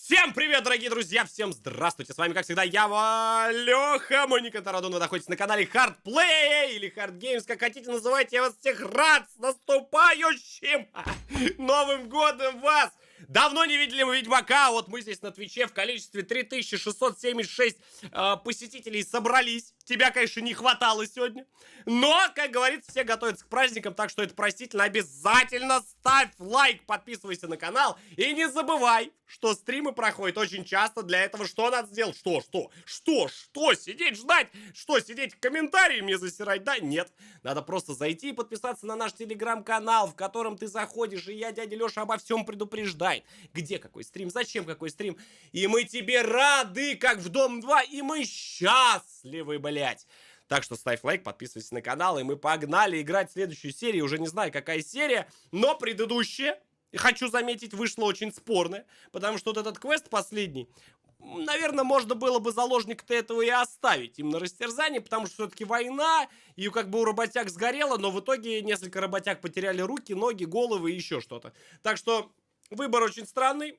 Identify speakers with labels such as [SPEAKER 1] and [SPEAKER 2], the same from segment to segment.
[SPEAKER 1] Всем привет, дорогие друзья! Всем здравствуйте! С вами, как всегда, я, Валёха, Моника Тарадун. Вы находитесь на канале Hard Play или Hard Games, как хотите называйте. Я вас всех рад с наступающим Новым годом вас! Давно не видели мы Ведьмака, вот мы здесь на Твиче в количестве 3676 посетителей собрались. Тебя, конечно, не хватало сегодня. Но, как говорится, все готовятся к праздникам, так что это простительно. Обязательно ставь лайк, подписывайся на канал. И не забывай, что стримы проходят очень часто. Для этого что надо сделать? Что? Сидеть ждать? Что, сидеть в комментарии мне засирать? Да, нет. Надо просто зайти и подписаться на наш телеграм-канал, в котором ты заходишь, и я, дядя Леша, обо всем предупреждает. Где какой стрим, зачем какой стрим. И мы тебе рады, как в Дом 2, и мы счастливы, блять. Так что ставь лайк, подписывайся на канал, и мы погнали играть в следующую серию. Уже не знаю, какая серия, но предыдущая, хочу заметить, вышла очень спорная, потому что вот этот квест последний, наверное, можно было бы заложника-то этого и оставить им на растерзание, потому что все-таки война, и как бы у работяг сгорело, но в итоге несколько работяг потеряли руки, ноги, головы и еще что-то. Так что выбор очень странный.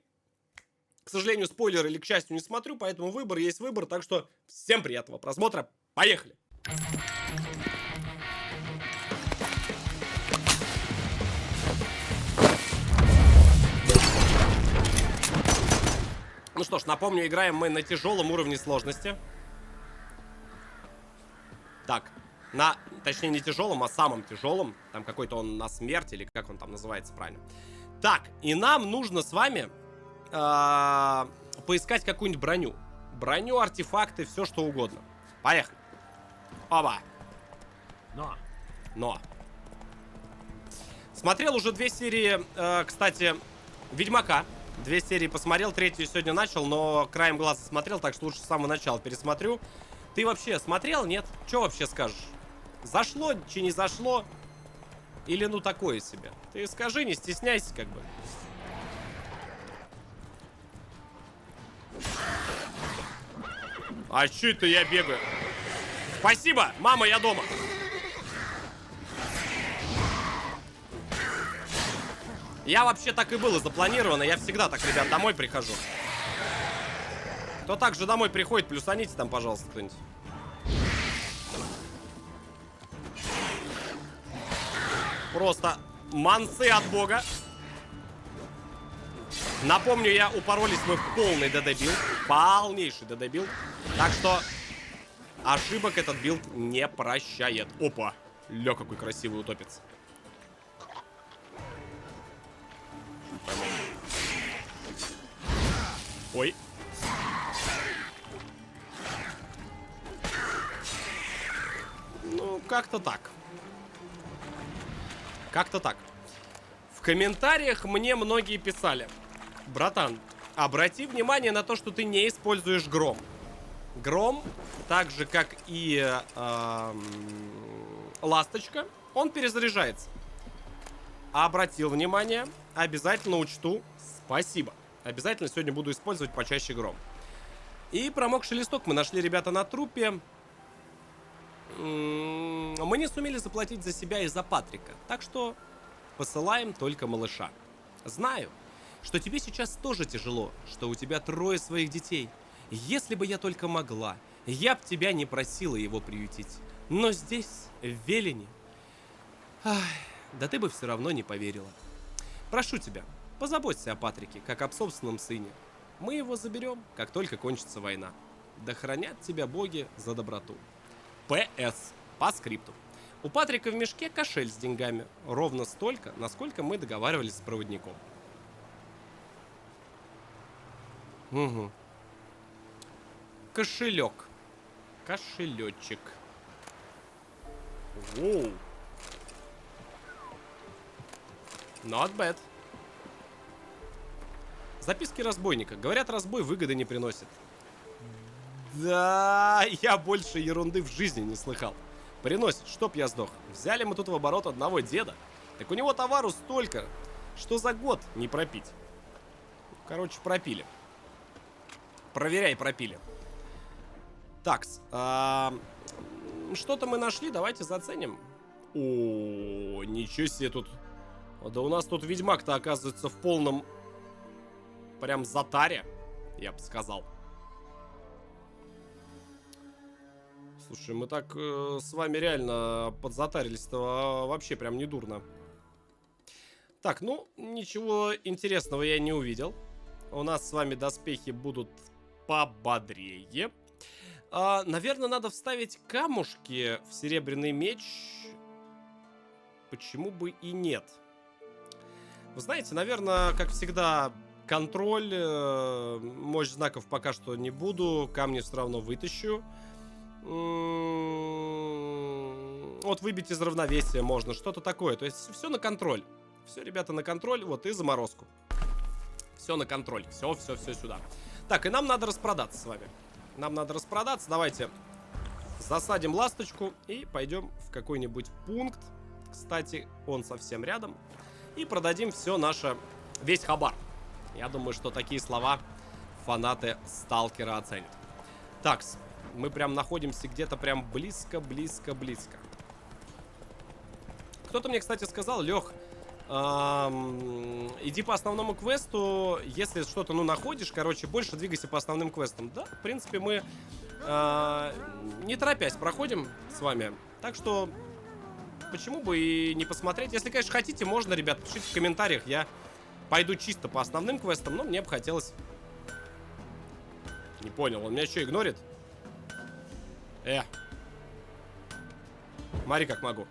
[SPEAKER 1] К сожалению, спойлеры или к счастью не смотрю, поэтому выбор есть выбор. Так что всем приятного просмотра. Поехали! Ну что ж, напомню, играем мы на тяжелом уровне сложности. Так, точнее не тяжелом, а самом тяжелом. Там какой-то он на смерть, или как он там называется правильно. Так, и нам нужно с вами поискать какую-нибудь броню. Броню, артефакты, все что угодно. Поехали. Оба. Но. Смотрел уже 2 серии, кстати, Ведьмака. 2 серии посмотрел, 3-ю сегодня начал, но краем глаза смотрел, так что лучше с самого начала пересмотрю. Ты вообще смотрел, нет? Что вообще скажешь? Зашло, че не зашло? Или ну такое себе? Ты скажи, не стесняйся как бы. А че это я бегаю? Спасибо, мама, я дома. Я вообще так и было запланировано. Я всегда так, ребят, домой прихожу. Кто также домой приходит, плюсаните там, пожалуйста, кто-нибудь. Просто мансы от бога. Напомню, я упоролись мы в полный ДД-билд. Полнейший ДД-билд. Так что ошибок этот билд не прощает. Опа. Ля, какой красивый утопец. Ой. Ну, как-то так. Как-то так. В комментариях мне многие писали: братан, обрати внимание на то, что ты не используешь гром. Гром, так же как и ласточка, он перезаряжается. Обратил внимание, обязательно учту. Спасибо. Обязательно сегодня буду использовать почаще гром. И промокший листок мы нашли, ребята, на трупе. Мы не сумели заплатить за себя и за Патрика. Так что посылаем только малыша. Знаю, что тебе сейчас тоже тяжело, что у тебя 3 своих детей. Если бы я только могла, я б тебя не просила его приютить. Но здесь, в Велине, да ты бы все равно не поверила. Прошу тебя, позаботься о Патрике, как об собственном сыне. Мы его заберем, как только кончится война. Да хранят тебя боги за доброту. П.С. По скрипту. У Патрика в мешке кошель с деньгами. Ровно столько, насколько мы договаривались с проводником. Угу. Кошелек. Кошелечек. Воу. Not bad. Записки разбойника. Говорят, разбой выгоды не приносит. Да, я больше ерунды в жизни не слыхал. Приносит, чтоб я сдох. Взяли мы тут в оборот одного деда. Так у него товару столько, что за год не пропить. Короче, пропили. Проверяй, пропили. Такс. Что-то мы нашли, давайте заценим. О, ничего себе тут. Да у нас тут ведьмак-то оказывается в полном прям затаре. я бы сказал. Слушай, мы так с вами реально подзатарились-то вообще прям недурно. Так, ну, ничего интересного я не увидел. У нас с вами доспехи будут пободрее. Наверное, надо вставить камушки в серебряный меч. Почему бы и нет? Вы знаете, наверное, как всегда, контроль. Мощь знаков пока что не буду. Камни все равно вытащу. Вот выбить из равновесия можно. Что-то такое. То есть все на контроль. Все, ребята, на контроль. Вот и заморозку. Все на контроль. Все сюда. Так, и нам надо распродаться с вами. Нам надо распродаться. Давайте засадим ласточку и пойдем в какой-нибудь пункт. Кстати, он совсем рядом. И продадим все наше... Весь хабар. Я думаю, что такие слова фанаты Сталкера оценят. Так, мы прям находимся где-то прям близко. Кто-то мне, кстати, сказал: Лех, иди по основному квесту. Если что-то, ну, находишь, короче, больше двигайся по основным квестам. Да, в принципе, мы не торопясь проходим с вами. Так что, почему бы и не посмотреть? Если, конечно, хотите, можно, ребят, пишите в комментариях. Я пойду чисто по основным квестам, но мне бы хотелось... Не понял, он меня что, игнорит? Смотри, как могу.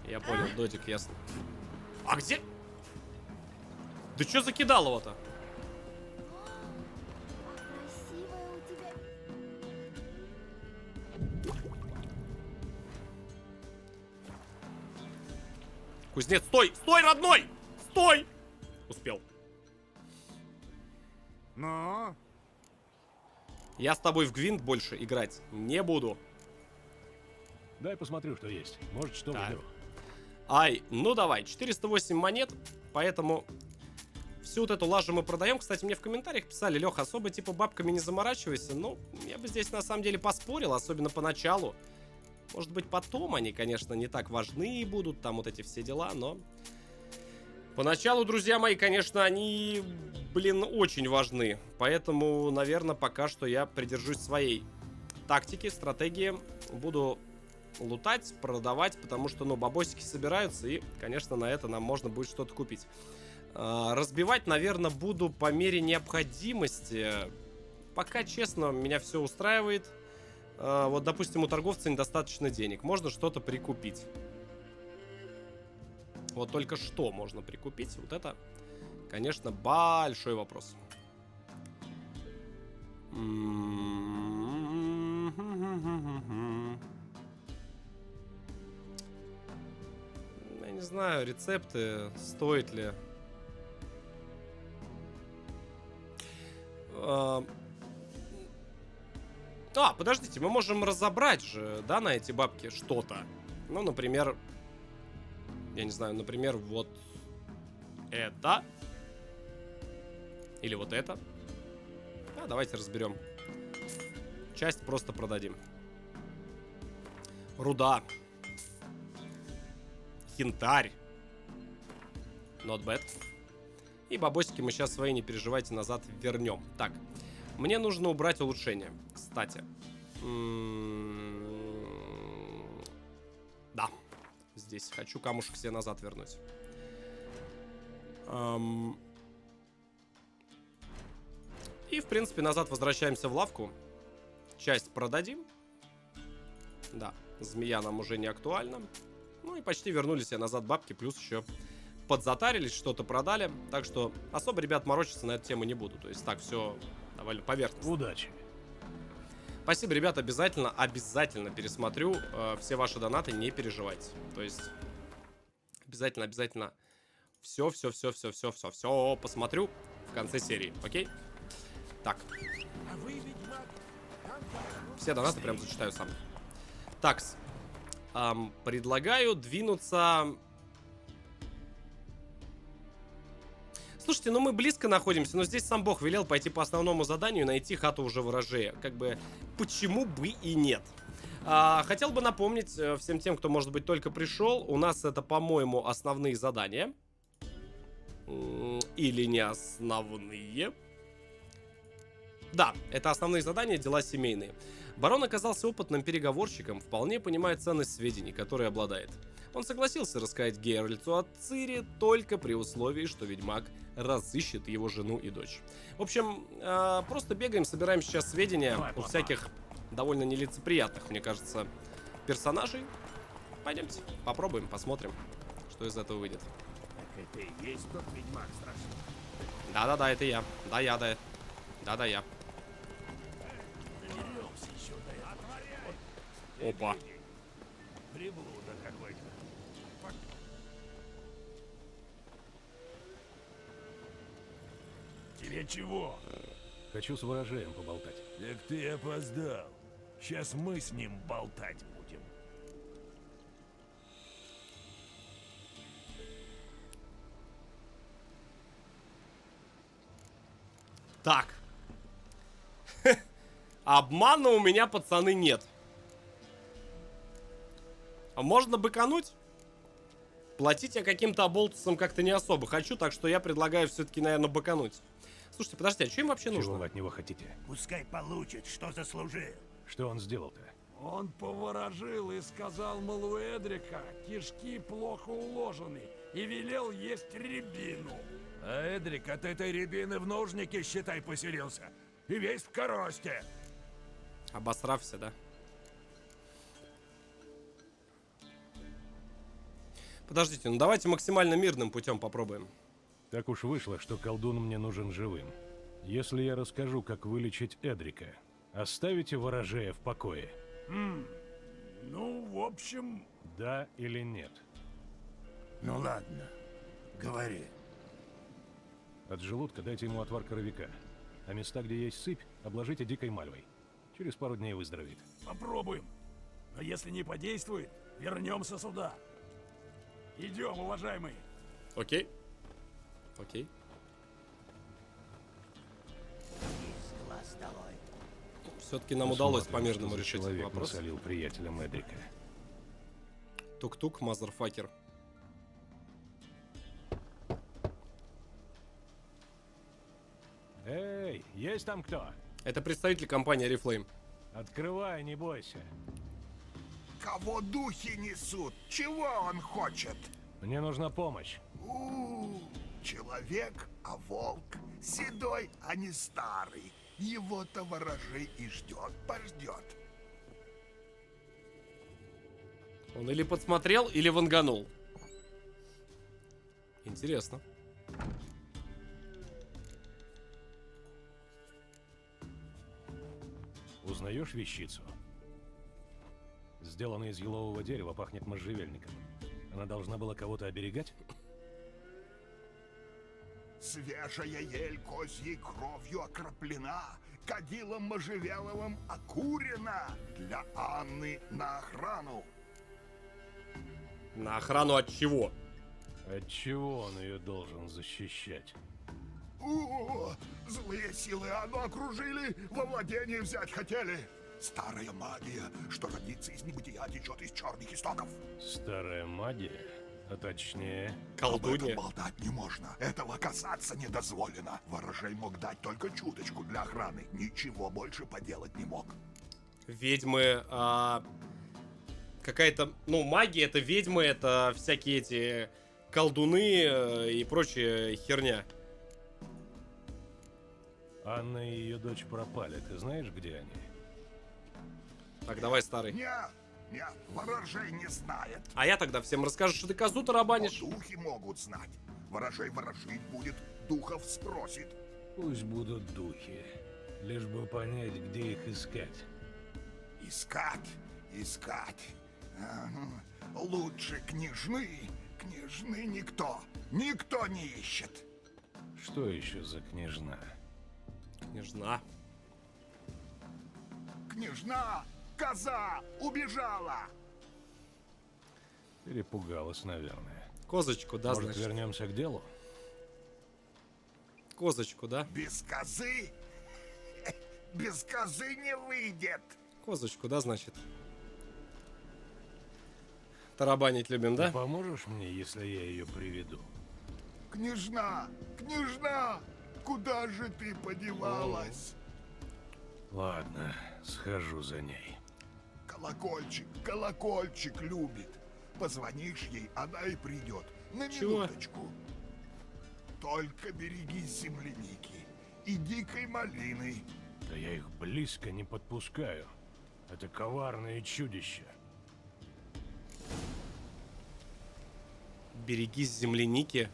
[SPEAKER 1] Я понял, додик, ясно. А где? Да что закидал его-то? Кузнец, стой! Стой, родной! Стой! Успел.
[SPEAKER 2] Но...
[SPEAKER 1] Я с тобой в гвинт больше играть не буду.
[SPEAKER 2] Дай посмотрю, что есть. Может, что
[SPEAKER 1] Так.
[SPEAKER 2] выберу.
[SPEAKER 1] Ай, ну давай, 408 монет, поэтому всю вот эту лажу мы продаем. Кстати, мне в комментариях писали: Леха, особо типа бабками не заморачивайся. Ну, я бы здесь на самом деле поспорил, особенно поначалу. Может быть, потом они, конечно, не так важны будут, там вот эти все дела, но... Поначалу, друзья мои, конечно, они, блин, очень важны. Поэтому, наверное, пока что я придержусь своей тактики, стратегии. Буду лутать, продавать, потому что, ну, бабосики собираются, и, конечно, на это нам можно будет что-то купить. Разбивать, наверное, буду по мере необходимости. Пока, честно, меня все устраивает. Вот, допустим, у торговца недостаточно денег. Можно что-то прикупить. Вот только что можно прикупить? Вот это, конечно, большой вопрос. Я не знаю, рецепты, стоит ли. Подождите, мы можем разобрать же, да, на эти бабки что-то. Ну, например, я не знаю, например, вот это. Или вот это. Давайте разберем. Часть просто продадим. Руда. Янтарь. Not bad. И бабосики мы сейчас свои, не переживайте, назад вернем. Так, мне нужно убрать улучшение. Кстати. Да. Здесь хочу камушек себе назад вернуть. И, в принципе, назад возвращаемся в лавку. Часть продадим. Да, змея нам уже не актуальна. Ну и почти вернули себе назад бабки. Плюс еще подзатарились, что-то продали. Так что особо, ребят, морочиться на эту тему не буду. То есть так, все довольно поверхностно.
[SPEAKER 2] Удачи.
[SPEAKER 1] Спасибо, ребят, обязательно пересмотрю все ваши донаты, не переживайте. То есть обязательно все посмотрю в конце серии, окей? Так. Все донаты прям зачитаю сам. Так, предлагаю двинуться... Слушайте, ну мы близко находимся, но здесь сам Бог велел пойти по основному заданию и найти хату уже ворожея. Как бы, почему бы и нет? Хотел бы напомнить всем тем, кто, может быть, только пришел. У нас это, по-моему, основные задания. Или не основные? Да, это основные задания, дела семейные. Барон оказался опытным переговорщиком, вполне понимает ценность сведений, которые обладает. Он согласился рассказать Геральту о Цири только при условии, что ведьмак разыщет его жену и дочь. В общем, просто бегаем, собираем сейчас сведения у всяких довольно нелицеприятных, мне кажется, персонажей. Пойдемте, попробуем, посмотрим, что из этого выйдет.
[SPEAKER 2] Так это и есть тот ведьмак страшный.
[SPEAKER 1] Да-да-да, это я. Да-я. Да-да-я.
[SPEAKER 2] Доберемся сюда. Отворяй!
[SPEAKER 1] Опа.
[SPEAKER 2] Приблуда какой-то. Тебе чего? Хочу с ворожеем поболтать.
[SPEAKER 3] Так ты опоздал. Сейчас мы с ним болтать будем.
[SPEAKER 1] Так. Обмана у меня, пацаны, нет. А можно быкануть? Платить я каким-то оболтусам как-то не особо хочу, так что я предлагаю все-таки, наверное, быкануть. Слушайте, подождите, а что им вообще
[SPEAKER 2] Чего
[SPEAKER 1] нужно?
[SPEAKER 2] вы от него хотите?
[SPEAKER 3] Пускай получит, что заслужил.
[SPEAKER 2] Что он сделал-то?
[SPEAKER 4] Он поворожил и сказал, мол, у Эдрика кишки плохо уложены, и велел есть рябину.
[SPEAKER 3] А Эдрик от этой рябины в нужнике, считай, поселился. И весь в коросте.
[SPEAKER 1] Обосрався, да? Подождите, ну давайте максимально мирным путем попробуем.
[SPEAKER 2] Так уж вышло, что колдун мне нужен живым. Если я расскажу, как вылечить Эдрика, оставите ворожея в покое?
[SPEAKER 4] Ну, в общем,
[SPEAKER 2] Да или нет?
[SPEAKER 3] Ну ладно, говори.
[SPEAKER 2] От желудка дайте ему отвар коровика. А места, где есть сыпь, обложите дикой мальвой. Через пару дней выздоровеет.
[SPEAKER 4] попробуем. Но если не подействует, вернемся сюда. Идем, уважаемые.
[SPEAKER 1] Окей. Окей. Все-таки нам удалось
[SPEAKER 2] Посмотрим,
[SPEAKER 1] по-мирному
[SPEAKER 2] что за
[SPEAKER 1] решить
[SPEAKER 2] человек
[SPEAKER 1] вопрос.
[SPEAKER 2] насолил приятелям Эдрика.
[SPEAKER 1] Тук-тук, мазерфакер.
[SPEAKER 2] Эй, есть там кто?
[SPEAKER 1] Это представитель компании Oriflame.
[SPEAKER 2] Открывай, не бойся.
[SPEAKER 5] Кого духи несут? Чего он хочет?
[SPEAKER 2] Мне нужна помощь.
[SPEAKER 5] Человек, а волк. Седой, а не старый. Его-то ворожей и ждет, пождет.
[SPEAKER 1] Он или подсмотрел, или ванганул. Интересно.
[SPEAKER 2] Узнаешь вещицу? Сделана из елового дерева, пахнет можжевельником. Она должна была кого-то оберегать?
[SPEAKER 5] Свежая ель козьей кровью окроплена, кадилом можжевеловым окурена. Для Анны на охрану.
[SPEAKER 1] На охрану от чего?
[SPEAKER 2] От чего он ее должен защищать?
[SPEAKER 5] Злые силы Анну окружили, во владение взять хотели. Старая магия, что родится из небытия, течет из черных истоков.
[SPEAKER 2] Старая магия? А точнее...
[SPEAKER 5] Об этом
[SPEAKER 1] Колдунья.
[SPEAKER 5] болтать не можно. Этого касаться не дозволено. Ворожей мог дать только чуточку для охраны. Ничего больше поделать не мог.
[SPEAKER 1] Ведьмы, какая-то, ну, магия, это ведьмы, это всякие эти колдуны и прочая херня.
[SPEAKER 2] Анна и ее дочь пропали. Ты знаешь, где они?
[SPEAKER 1] Так, давай, старый.
[SPEAKER 5] Нет, ворожей не знает.
[SPEAKER 1] А я тогда всем расскажу, что ты козу
[SPEAKER 5] Но
[SPEAKER 1] тарабанишь.
[SPEAKER 5] духи могут знать. Ворожей ворожить будет, духов спросит.
[SPEAKER 2] Пусть будут духи. Лишь бы понять, где их искать.
[SPEAKER 5] Искать. Лучше княжны никто не ищет.
[SPEAKER 2] Что еще за княжна?
[SPEAKER 1] Княжна.
[SPEAKER 5] Княжна, коза, убежала.
[SPEAKER 2] Перепугалась, наверное.
[SPEAKER 1] Козочку, да,
[SPEAKER 2] Может,
[SPEAKER 1] значит?
[SPEAKER 2] вернемся к делу?
[SPEAKER 1] Козочку, да?
[SPEAKER 5] Без козы? Без козы не выйдет.
[SPEAKER 1] Козочку, да, значит? Тарабанить любим, да?
[SPEAKER 2] Ты поможешь мне, если я ее приведу?
[SPEAKER 5] Княжна! Княжна! Куда же ты подевалась?
[SPEAKER 2] Ладно, схожу за ней.
[SPEAKER 5] Колокольчик, колокольчик любит. Позвонишь ей, она и придет. На
[SPEAKER 1] Чего?
[SPEAKER 5] минуточку. Только берегись земляники и дикой малины.
[SPEAKER 2] Да я их близко не подпускаю. Это коварные чудища.
[SPEAKER 1] Берегись земляники.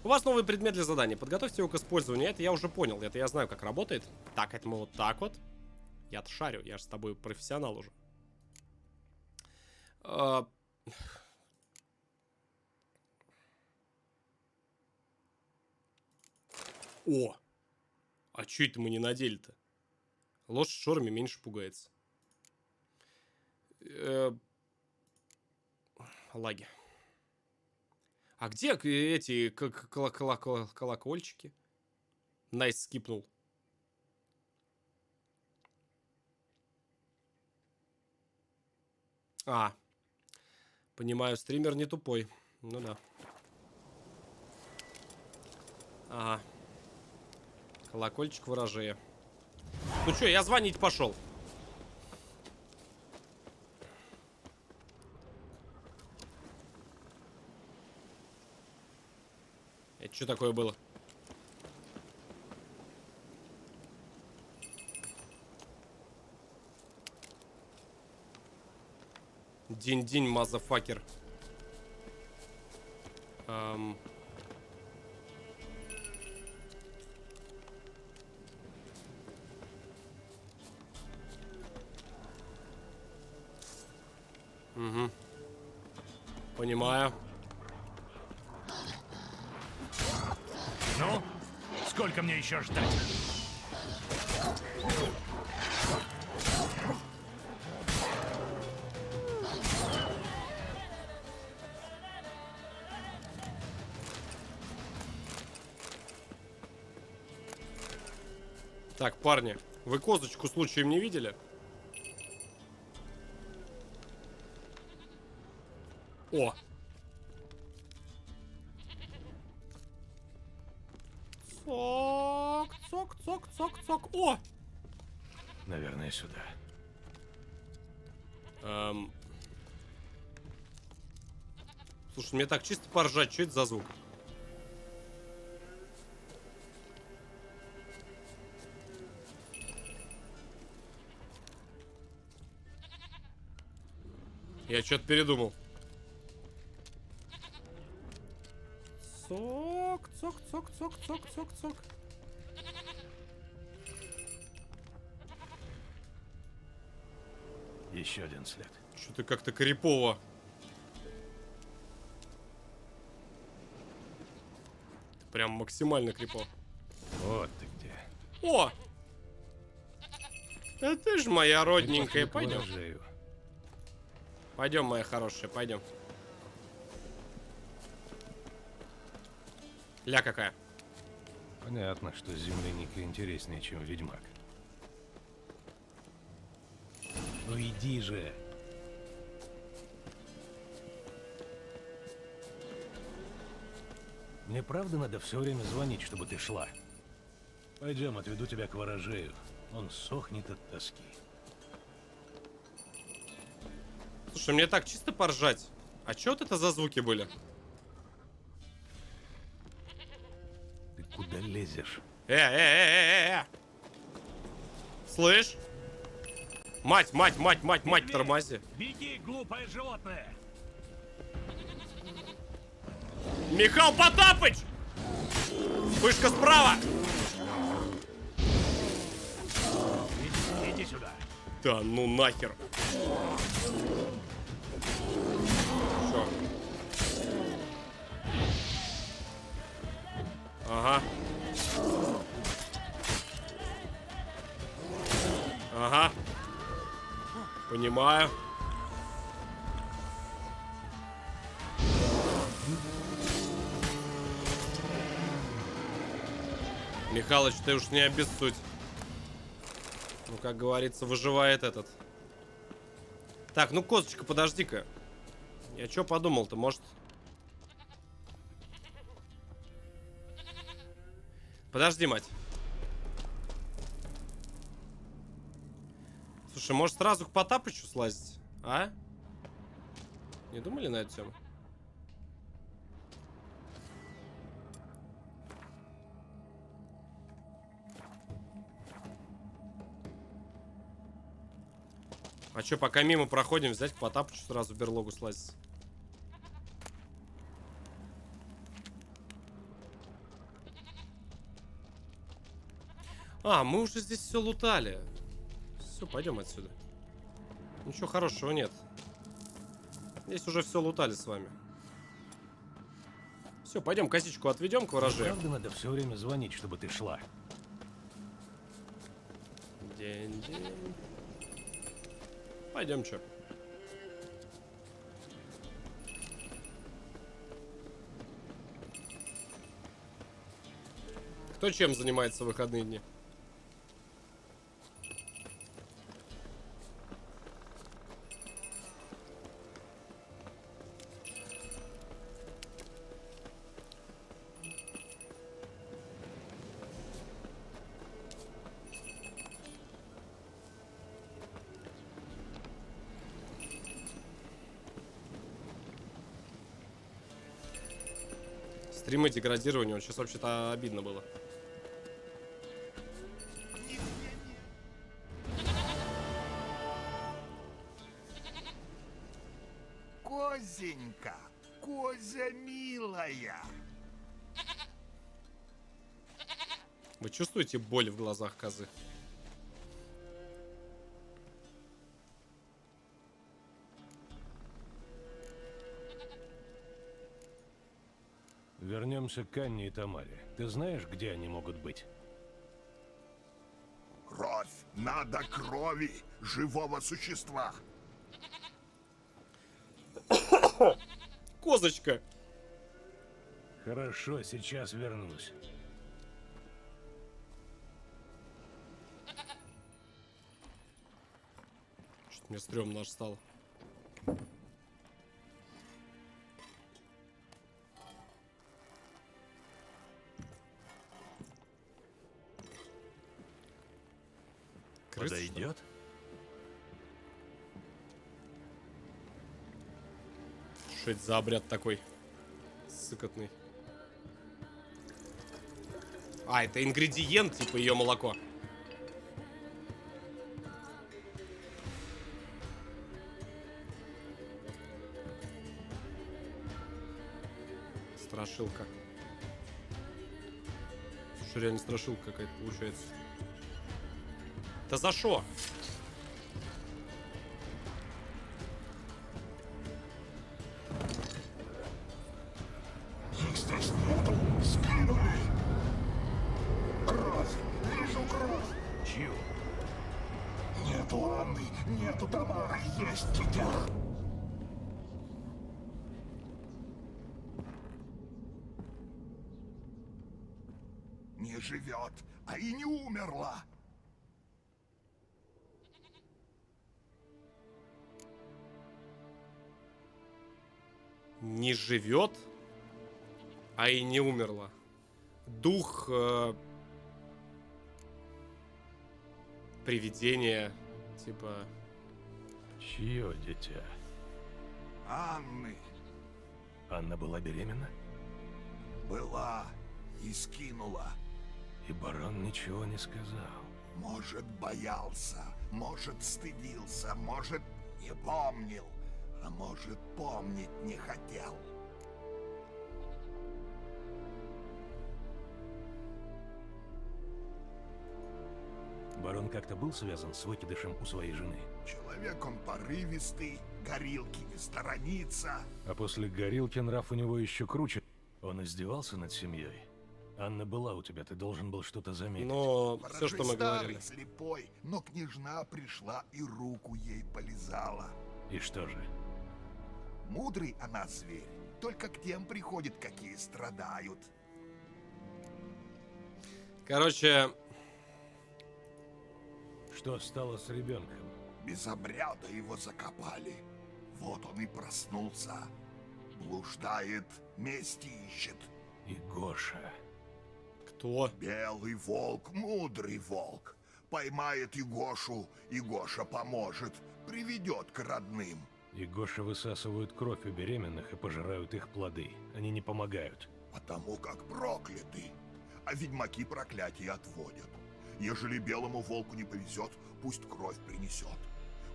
[SPEAKER 1] У вас новый предмет для задания. Подготовьте его к использованию. Это я уже понял. Это я знаю, как работает. Так, это мы вот так вот. Я-то шарю. Я же с тобой профессионал уже. О! А чё это мы не надели-то? Лошадь в шорме меньше пугается. Лаги. А где эти колокольчики? Найс скипнул. А. Понимаю, стример не тупой. Ну да. Ага. Колокольчик ворожея. Ну чё, я звонить пошел. Это что такое было? Динь-динь, мазафакер. Угу. Понимаю.
[SPEAKER 3] Ну, сколько мне еще ждать?
[SPEAKER 1] Так, парни, вы козочку случаем не видели? О! Цок, цок, цок, цок, цок. О!
[SPEAKER 2] Наверное, сюда.
[SPEAKER 1] Слушай, мне так чисто поржать, что это за звук? Я что-то передумал. Цок, цок, цок, цок, цок, цок, цок.
[SPEAKER 2] Еще один след.
[SPEAKER 1] Что-то как-то крипово. Прям максимально крипово.
[SPEAKER 2] Вот ты где.
[SPEAKER 1] О! Да ты ж моя родненькая.
[SPEAKER 2] Пошли к
[SPEAKER 1] Пойдем.
[SPEAKER 2] ворожею.
[SPEAKER 1] Пойдем, моя хорошая, пойдем. Ля какая.
[SPEAKER 2] Понятно, что земляника интереснее, чем ведьмак. Ну иди же. Мне правда надо все время звонить, чтобы ты шла? Пойдем, отведу тебя к ворожею. Он сохнет от тоски.
[SPEAKER 1] Слушай, мне так чисто поржать. А что вот это за звуки были?
[SPEAKER 2] Ты куда лезешь?
[SPEAKER 1] Слышь? Мать, мать, мать, мать, мать, тормози.
[SPEAKER 3] Беги, глупое животное!
[SPEAKER 1] Михаил Потапыч! Вышка справа!
[SPEAKER 3] Иди сюда.
[SPEAKER 1] Да ну нахер. Всё. Ага. Ага. Понимаю. Михалыч, ты уж не обессудь. Ну, как говорится, выживает этот. Так, ну, козочка, подожди-ка. Я чё подумал-то, может... Подожди, мать. Слушай, может сразу к Потапычу слазить? А? Не думали на эту тему? А чё, пока мимо проходим, взять к Потапычу сразу в берлогу слазить? А, мы уже здесь все лутали. Все, пойдем отсюда. Ничего хорошего нет. Здесь уже все лутали с вами. Все, пойдем косичку отведем к ворожею.
[SPEAKER 2] Правда надо все время звонить, чтобы ты шла?
[SPEAKER 1] День-день. Пойдем, чё. Кто чем занимается в выходные дни? Стримы деградирования, вот сейчас вообще-то обидно было.
[SPEAKER 5] Козенька, Козя милая.
[SPEAKER 1] Вы чувствуете боль в глазах козы?
[SPEAKER 2] Вернемся к Анне и Тамаре. Ты знаешь, где они могут быть?
[SPEAKER 5] Кровь, надо крови живого существа.
[SPEAKER 1] Козочка!
[SPEAKER 2] Хорошо, сейчас вернусь.
[SPEAKER 1] Что-то мне стрёмно аж стало. Крыса, что ли?
[SPEAKER 2] Подойдет?
[SPEAKER 1] Что это за обряд такой сыкотный? А, это ингредиент, типа ее молоко. Страшилка. Слушай, реально страшилка какая-то получается. Да за шо?
[SPEAKER 5] Их здесь нету, скинули. Кровь, вижу кровь.
[SPEAKER 2] Чью?
[SPEAKER 5] Нету Анны, нету Тамары, есть дитя. Не живет, а и не умерла.
[SPEAKER 1] Не живет, а и не умерла. Дух привидения, типа.
[SPEAKER 2] Чье дитя?
[SPEAKER 5] Анны
[SPEAKER 2] Анна была беременна?
[SPEAKER 5] была и скинула.
[SPEAKER 2] И барон ничего не сказал.
[SPEAKER 5] Может, боялся, может, стыдился, может, не помнил, а может, помнить не хотел.
[SPEAKER 2] Барон как-то был связан с выкидышем у своей жены?
[SPEAKER 5] Человек он порывистый, горилки не сторонится.
[SPEAKER 2] А после горилки нрав у него еще круче. Он издевался над семьей? Анна была у тебя, ты должен был что-то заметить.
[SPEAKER 1] Но все, что мы
[SPEAKER 5] Старый,
[SPEAKER 1] говорили.
[SPEAKER 5] слепой, но княжна пришла и руку ей полизала.
[SPEAKER 2] И что же?
[SPEAKER 5] Мудрый она зверь, только к тем приходит, какие страдают.
[SPEAKER 1] Короче,
[SPEAKER 2] Что стало с ребенком?
[SPEAKER 5] Без обряда его закопали. Вот он и проснулся. Блуждает, мести ищет.
[SPEAKER 2] И Гоша.
[SPEAKER 1] Что?
[SPEAKER 5] Белый волк, мудрый волк. Поймает Егошу, Егоша поможет, приведет к родным.
[SPEAKER 2] И Гоши высасывают кровь у беременных и пожирают их плоды. Они не помогают.
[SPEAKER 5] Потому как прокляты. А ведьмаки проклятие отводят. Ежели белому волку не повезет, пусть кровь принесет.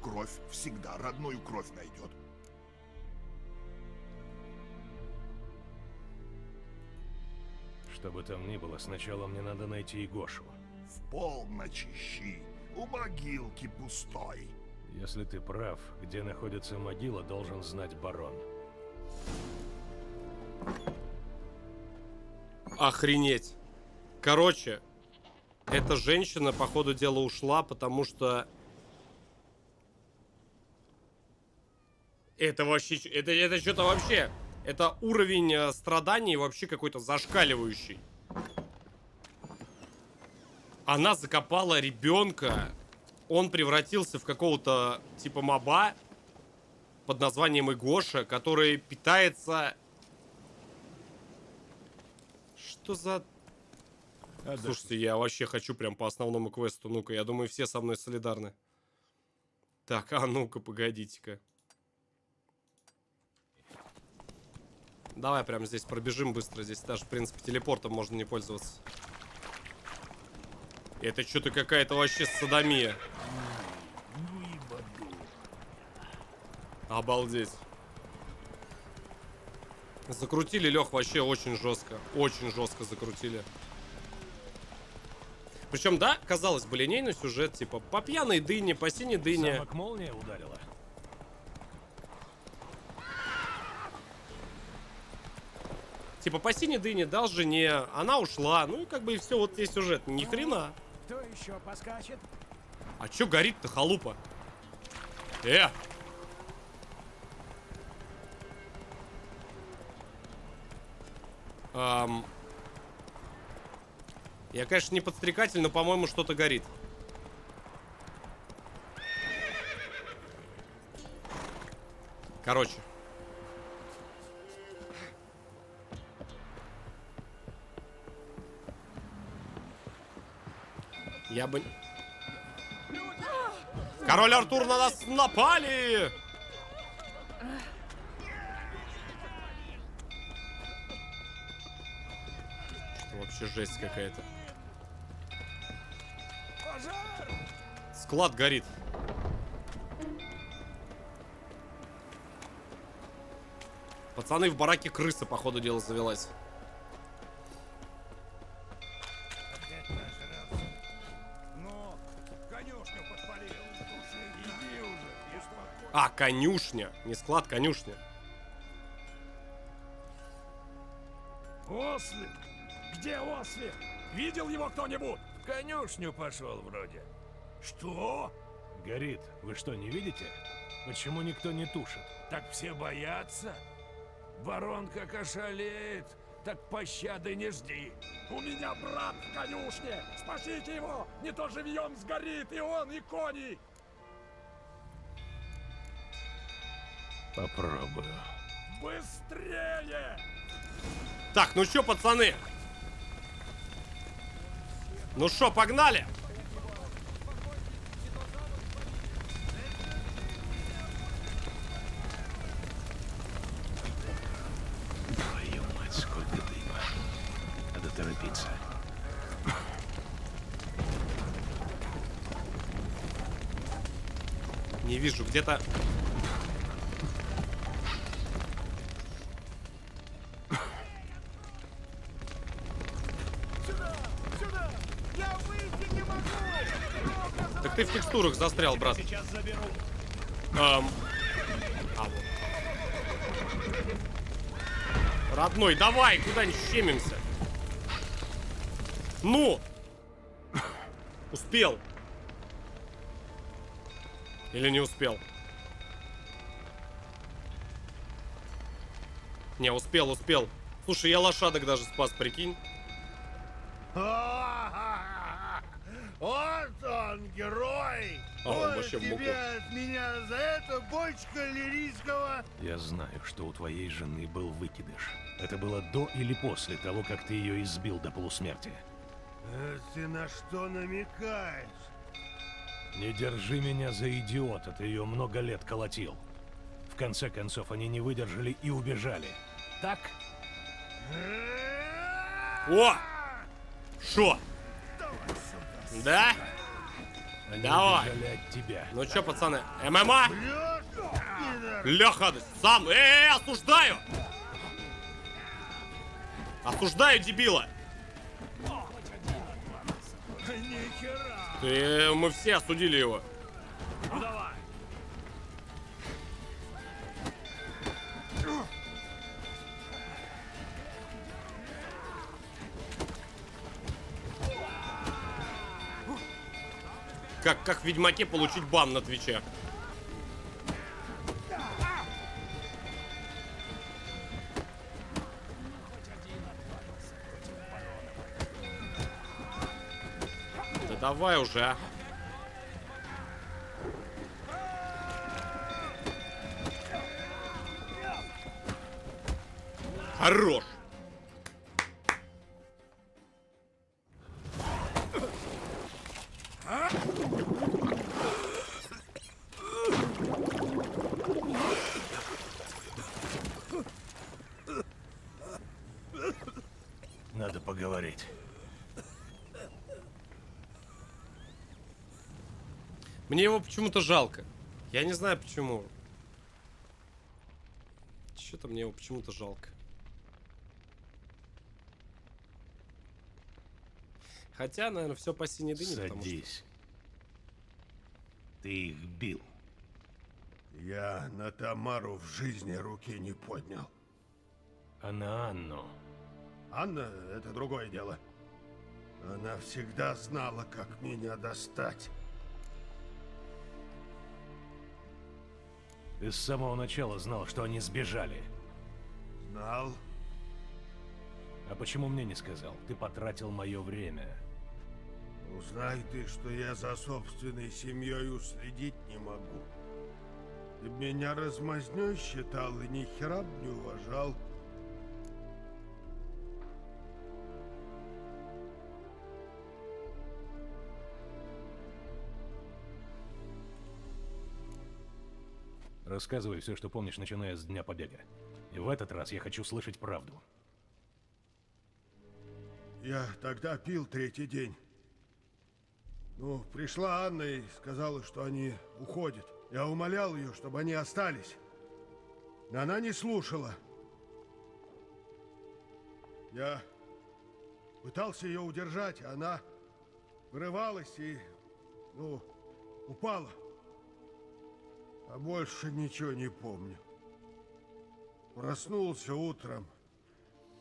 [SPEAKER 5] Кровь всегда родную кровь найдет.
[SPEAKER 2] Что бы там ни было, сначала мне надо найти Егошу.
[SPEAKER 5] В полночь ищи, у могилки пустой.
[SPEAKER 2] Если ты прав, где находится могила, должен знать барон.
[SPEAKER 1] Охренеть. Короче, эта женщина, по ходу дела, ушла, потому что... Это вообще... Это что-то вообще... Это уровень страданий вообще какой-то зашкаливающий. Она закопала ребенка. Он превратился в какого-то типа моба под названием Егоша, который питается... Что за... Слушайте, я вообще хочу прям по основному квесту. Ну-ка, я думаю, все со мной солидарны. Так, а ну-ка, погодите-ка. Давай прямо здесь пробежим быстро. Здесь даже, в принципе, телепортом можно не пользоваться. Это что-то какая-то вообще содомия. Обалдеть. Закрутили, Лех, вообще очень жестко. Очень жестко закрутили. Причем, да, казалось бы, линейный сюжет, типа, по пьяной дыне, по синей дыне.
[SPEAKER 2] Замок молния ударила.
[SPEAKER 1] Типа, по синей дыне дал жене, она ушла. Ну и как бы и все, вот здесь сюжет. Ни хрена.
[SPEAKER 6] Кто еще поскачет?
[SPEAKER 1] А чё горит-то, халупа? Я, конечно, не подстрекатель, но, по-моему, что-то горит. Короче. Я бы... Король Артур, на нас напали! Что вообще жесть какая-то. Склад горит. Пацаны, в бараке крыса, по ходу дела, завелась. А, конюшня. Не склад, конюшня.
[SPEAKER 4] Ослик! Где Ослик? Видел его кто-нибудь?
[SPEAKER 3] В конюшню пошел вроде.
[SPEAKER 4] Что?
[SPEAKER 2] Горит. Вы что, не видите? Почему никто не тушит?
[SPEAKER 3] Так все боятся? Барон как ошалеет, так пощады не жди.
[SPEAKER 4] У меня брат в конюшне! Спасите его! Не то живьем сгорит и он, и кони!
[SPEAKER 2] Попробую.
[SPEAKER 4] Быстрее!
[SPEAKER 1] Так, ну чё, пацаны? Ну шо, погнали?
[SPEAKER 2] Твою мать, сколько дыма. Надо торопиться.
[SPEAKER 1] Не вижу, где-то... Так ты в текстурах застрял, брат. А вот. Родной, давай, куда-нибудь щемимся. Ну! Успел. Или не успел? Не, успел, успел. Слушай, я лошадок даже спас, прикинь.
[SPEAKER 7] Вот он, герой!
[SPEAKER 1] А, он
[SPEAKER 7] Вот
[SPEAKER 1] вообще
[SPEAKER 7] тебе
[SPEAKER 1] муку.
[SPEAKER 7] от меня за это бочка лирийского...
[SPEAKER 2] Я знаю, что у твоей жены был выкидыш. Это было до или после того, как ты ее избил до полусмерти?
[SPEAKER 7] Ты на что намекаешь?
[SPEAKER 2] Не держи меня за идиота, ты ее много лет колотил. В конце концов, они не выдержали и убежали. Так?
[SPEAKER 1] О! Шо? Да?
[SPEAKER 2] Они
[SPEAKER 1] Давай.
[SPEAKER 2] убежали от тебя.
[SPEAKER 1] Ну чё, пацаны, ММА? Леха, сам, осуждаю! Осуждаю, дебила! Мы все осудили его. Как в Ведьмаке получить бан на Твиче. Да давай уже, а. Хорош.
[SPEAKER 2] Надо поговорить.
[SPEAKER 1] Мне его почему-то жалко. Я не знаю почему. Что-то мне его почему-то жалко. Хотя, наверное, все по синей дыне, потому что...
[SPEAKER 2] Садись. Ты их бил.
[SPEAKER 7] Я на Тамару в жизни руки не поднял.
[SPEAKER 2] А на Анну?
[SPEAKER 7] Анна — это другое дело. Она всегда знала, как меня достать.
[SPEAKER 2] Ты с самого начала знал, что они сбежали.
[SPEAKER 7] Знал?
[SPEAKER 2] А почему мне не сказал? Ты потратил мое время.
[SPEAKER 7] Узнай ты, что я за собственной семьей уследить не могу. Ты меня размазнёй считал и ни хера б не уважал.
[SPEAKER 2] Рассказывай все, что помнишь, начиная с Дня Победы. И в этот раз я хочу слышать правду.
[SPEAKER 7] Я тогда пил третий день. Ну, пришла Анна и сказала, что они уходят. Я умолял ее, чтобы они остались. Но она не слушала. Я пытался ее удержать, а она вырывалась и, ну, упала. А больше ничего не помню. Проснулся утром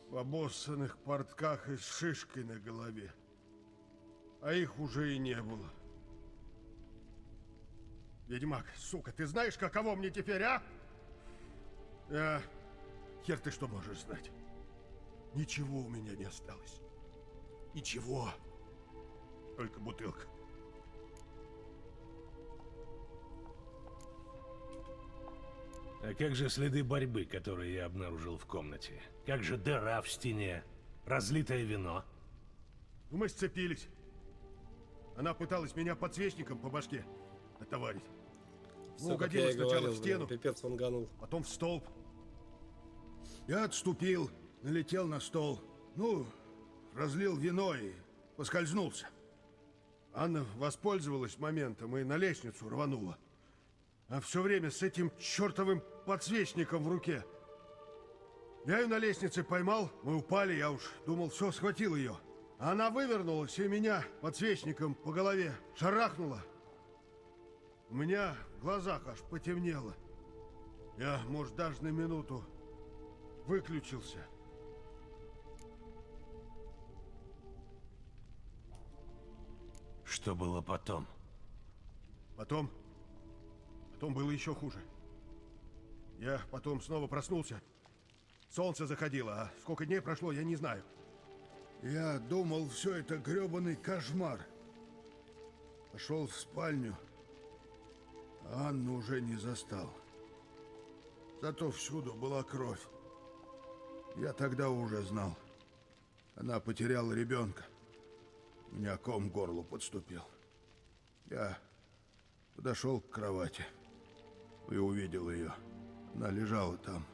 [SPEAKER 7] в обоссанных портках и с шишкой на голове. А их уже и не было. Ведьмак, сука, ты знаешь, каково мне теперь, а? Хер ты что можешь знать? Ничего у меня не осталось. Ничего. Только бутылка.
[SPEAKER 2] А как же следы борьбы, которые я обнаружил в комнате? Как же дыра в стене? Разлитое вино?
[SPEAKER 7] Ну, мы сцепились. Она пыталась меня подсвечником по башке отоварить.
[SPEAKER 1] Всё,
[SPEAKER 7] Ну,
[SPEAKER 1] как
[SPEAKER 7] угодила
[SPEAKER 1] я и
[SPEAKER 7] сначала
[SPEAKER 1] говорил,
[SPEAKER 7] в стену,
[SPEAKER 1] блин, пипец ванганул.
[SPEAKER 7] потом в столб. Я отступил, налетел на стол. Ну, разлил вино и поскользнулся. Анна воспользовалась моментом и на лестницу рванула. А все время с этим чертовым подсвечником в руке. Я ее на лестнице поймал, мы упали, я уж думал, все, схватил ее. А она вывернулась и меня подсвечником по голове шарахнула. У меня в глазах аж потемнело. Я, может, даже на минуту выключился.
[SPEAKER 2] Что было потом?
[SPEAKER 7] Потом было еще хуже. Я потом снова проснулся. Солнце заходило, а сколько дней прошло, я не знаю. Я думал, все это гребаный кошмар. Пошел в спальню, а Анну уже не застал. Зато всюду была кровь. Я тогда уже знал. Она потеряла ребенка. У меня ком к горлу подступил. Я подошел к кровати и увидел ее. Она лежала там,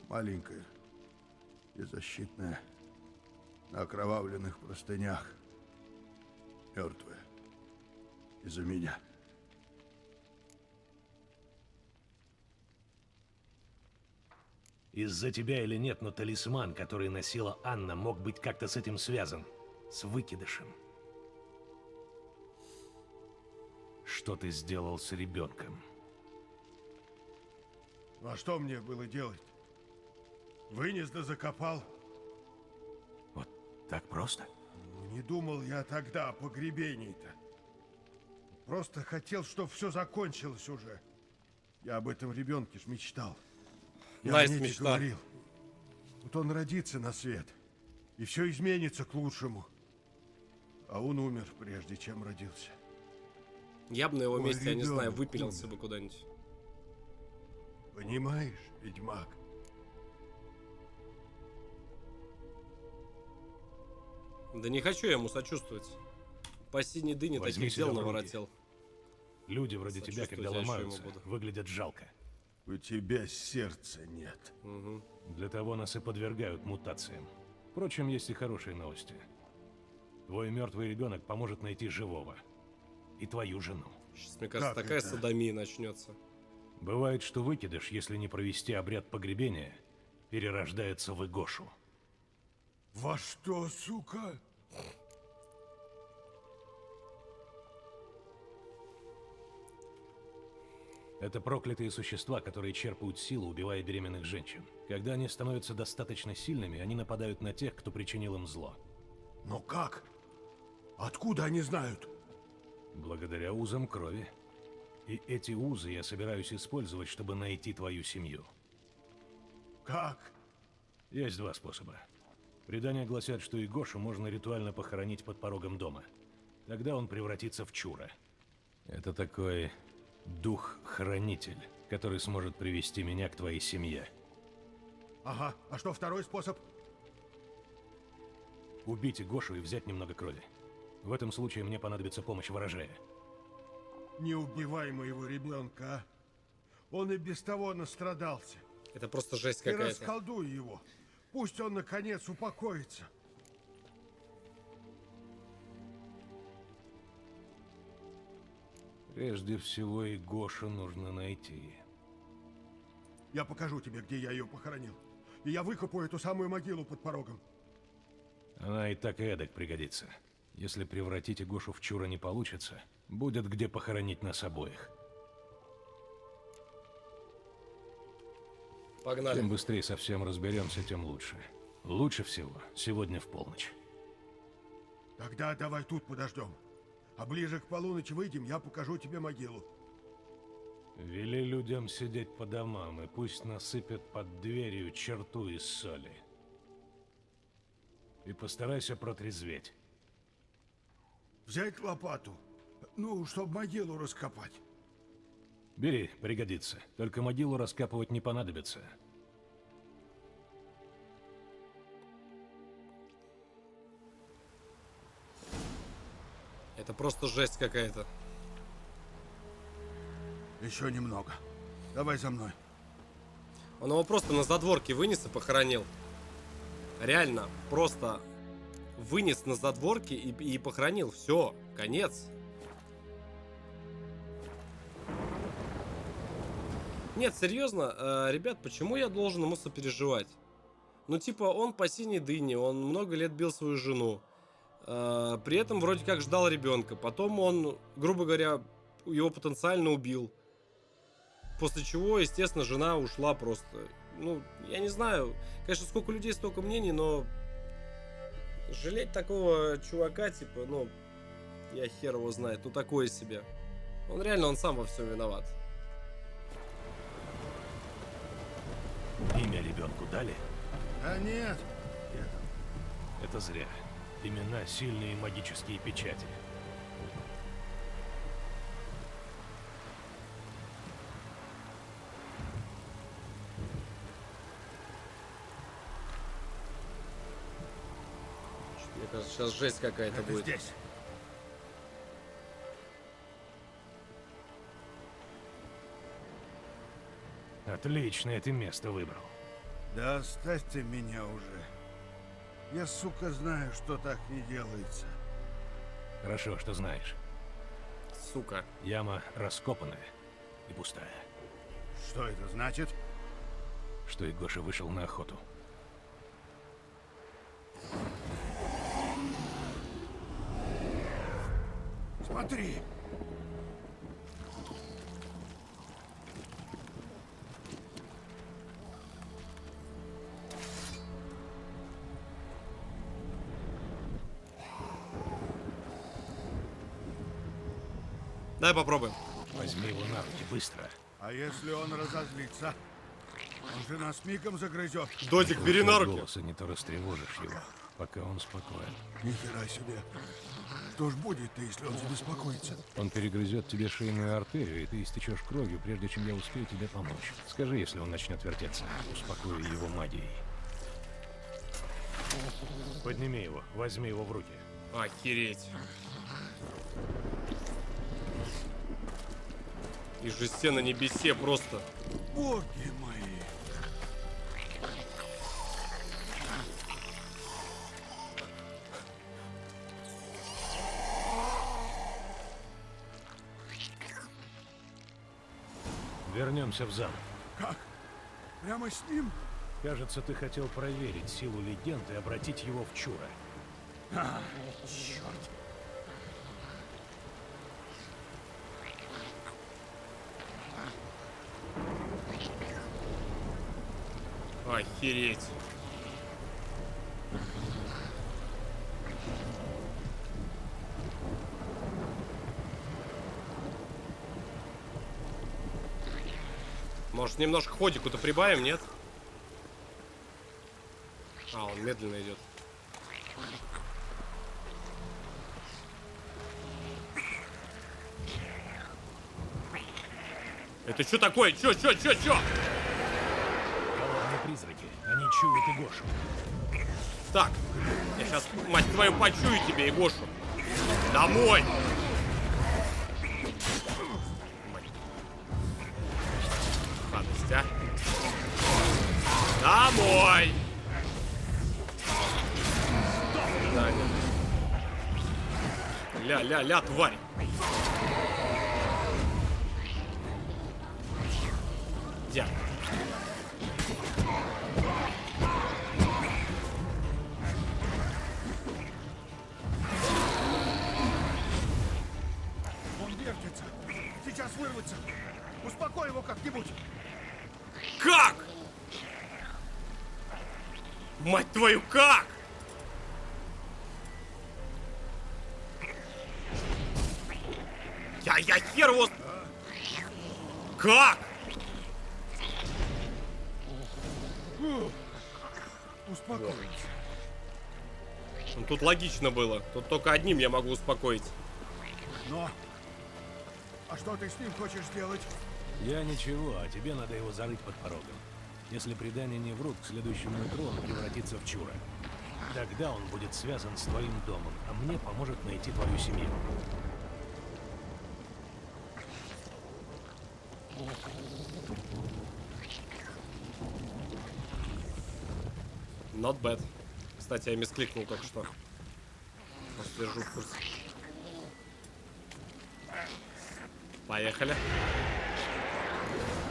[SPEAKER 7] маленькая, беззащитная, на окровавленных простынях, мертвая, из-за меня.
[SPEAKER 2] Из-за тебя или нет, но талисман, который носила Анна, мог быть как-то с этим связан. С выкидышем. Что ты сделал с ребенком?
[SPEAKER 7] Ну а что мне было делать? Вынес да закопал.
[SPEAKER 2] Вот так просто?
[SPEAKER 7] Не думал я тогда о погребении-то. Просто хотел, чтобы все закончилось уже. Я об этом ребенке ж мечтал. Я
[SPEAKER 1] Найс
[SPEAKER 7] о Нете
[SPEAKER 1] мечта.
[SPEAKER 7] говорил. Вот он родится на свет, и все изменится к лучшему. А он умер, прежде чем родился.
[SPEAKER 1] Я бы на его
[SPEAKER 7] Ой,
[SPEAKER 1] месте, я не знаю,
[SPEAKER 7] ребенок
[SPEAKER 1] выпилился
[SPEAKER 7] умер.
[SPEAKER 1] бы куда-нибудь.
[SPEAKER 7] Понимаешь, ведьмак?
[SPEAKER 1] Да не хочу я ему сочувствовать. По синей дыне
[SPEAKER 2] Возьми
[SPEAKER 1] таких
[SPEAKER 2] себя
[SPEAKER 1] дел
[SPEAKER 2] в руки.
[SPEAKER 1] наворотил.
[SPEAKER 2] Люди вроде тебя, когда
[SPEAKER 1] Сочувствовать я ещё ему
[SPEAKER 2] ломаются,
[SPEAKER 1] буду.
[SPEAKER 2] выглядят жалко.
[SPEAKER 7] У тебя сердца нет.
[SPEAKER 2] Для того нас и подвергают мутациям. Впрочем, есть и хорошие новости. Твой мертвый ребенок поможет найти живого. И твою жену.
[SPEAKER 1] Сейчас, мне кажется,
[SPEAKER 7] Как
[SPEAKER 1] такая
[SPEAKER 7] это?
[SPEAKER 1] садомия начнется.
[SPEAKER 2] Бывает, что выкидыш, если не провести обряд погребения, перерождается в Игошу.
[SPEAKER 7] Во что, сука?
[SPEAKER 2] Это проклятые существа, которые черпают силу, убивая беременных женщин. Когда они становятся достаточно сильными, они нападают на тех, кто причинил им зло.
[SPEAKER 7] Но как? Откуда они знают?
[SPEAKER 2] Благодаря узам крови. И эти узы я собираюсь использовать, чтобы найти твою семью.
[SPEAKER 7] Как?
[SPEAKER 2] Есть два способа. Предания гласят, что Игошу можно ритуально похоронить под порогом дома. Тогда он превратится в чура. Это такой дух-хранитель, который сможет привести меня к твоей семье.
[SPEAKER 7] Ага, а что второй способ?
[SPEAKER 2] Убить Игошу и взять немного крови. В этом случае мне понадобится помощь ворожея.
[SPEAKER 7] Не убивай моего ребенка, а? Он и без того настрадался.
[SPEAKER 1] Это просто жесть
[SPEAKER 7] Ты
[SPEAKER 1] какая-то.
[SPEAKER 7] расколдуй его. Пусть он, наконец, упокоится.
[SPEAKER 2] Прежде всего, Игошу нужно найти.
[SPEAKER 7] Я покажу тебе, где я ее похоронил. И я выкопаю эту самую могилу под порогом.
[SPEAKER 2] Она и так и эдак пригодится. Если превратить Игошу в чура не получится, будет где похоронить нас обоих.
[SPEAKER 1] Погнали.
[SPEAKER 2] Чем быстрее совсем разберемся, тем лучше. Лучше всего сегодня в полночь.
[SPEAKER 7] Тогда давай тут подождем. А ближе к полуночи выйдем, я покажу тебе могилу.
[SPEAKER 2] Вели людям сидеть по домам, и пусть насыпят под дверью черту из соли. И постарайся протрезветь.
[SPEAKER 7] Взять лопату. Ну, чтобы могилу раскопать.
[SPEAKER 2] Бери, пригодится. Только могилу раскапывать не понадобится.
[SPEAKER 1] Это просто жесть какая-то.
[SPEAKER 7] Еще немного. Давай за мной.
[SPEAKER 1] Он его просто на задворке вынес и похоронил. Реально, просто вынес на задворке и похоронил. Все, конец. Нет, серьезно, ребят, почему я должен ему сопереживать? Ну, типа, он по синей дыне, он много лет бил свою жену. При этом вроде как ждал ребенка. Потом он, грубо говоря, его потенциально убил. После чего, естественно, жена ушла просто. Ну, я не знаю. Конечно, сколько людей, столько мнений, но жалеть такого чувака, типа, ну, я хер его знает. Ну, такое себе. Он реально, он сам во всем виноват.
[SPEAKER 2] Имя ребенку дали?
[SPEAKER 7] А нет.
[SPEAKER 2] Это зря. Имена — сильные магические печати.
[SPEAKER 1] Мне кажется, Сейчас жесть какая-то
[SPEAKER 7] Это
[SPEAKER 1] будет.
[SPEAKER 7] здесь.
[SPEAKER 2] Отличное ты место выбрал.
[SPEAKER 7] Да оставьте меня уже. Я, сука, знаю, что так не делается.
[SPEAKER 2] Хорошо, что знаешь.
[SPEAKER 1] Сука.
[SPEAKER 2] Яма раскопанная и пустая.
[SPEAKER 7] Что это значит?
[SPEAKER 2] Что и Гоша вышел на охоту.
[SPEAKER 7] Смотри!
[SPEAKER 1] Давай попробуем.
[SPEAKER 2] Возьми его на руки быстро.
[SPEAKER 7] А если он разозлится? Он же нас мигом загрызет.
[SPEAKER 1] Додик, бери на руки.
[SPEAKER 2] Голоса не то растревожишь его, пока он спокоен.
[SPEAKER 7] Нихера себе. Что ж будет-то, если он забеспокоится?
[SPEAKER 2] Он перегрызет тебе шейную артерию, и ты истечешь кровью, прежде чем я успею тебе помочь. Скажи, если он начнет вертеться. Успокою его магией. Подними его, возьми его в руки.
[SPEAKER 1] Охереть. И же все на небесе просто.
[SPEAKER 7] Боги мои!
[SPEAKER 2] Вернемся в замок.
[SPEAKER 7] Как? Прямо с ним?
[SPEAKER 2] Кажется, ты хотел проверить силу легенд и обратить его в Чура.
[SPEAKER 7] Черт!
[SPEAKER 1] Охереть. Может, немножко ходику-то прибавим, нет? А, он медленно идет. Это что такое? Чё?
[SPEAKER 2] Колонные призраки. Они чуют и Гошу.
[SPEAKER 1] Так, я сейчас, мать твою, почую тебе, Егошу. Домой! Гадость, а? Домой! Да, нет. Ля, тварь! Дядь.
[SPEAKER 7] Он вертится. Сейчас вырвется. Успокой его как-нибудь.
[SPEAKER 1] Как? Мать твою, как? Я хер его... Как?
[SPEAKER 7] Успокойся.
[SPEAKER 1] Ну, тут логично было. Тут только одним я могу успокоить.
[SPEAKER 7] Но... А что ты с ним хочешь сделать?
[SPEAKER 2] Я ничего, а тебе надо его зарыть под порогом. Если предания не врут, к следующему утру он превратится в Чура. Тогда он будет связан с твоим домом, а мне поможет найти твою семью.
[SPEAKER 1] Not bad. Кстати, я мискликнул только что. Просто держу в курсе. Поехали.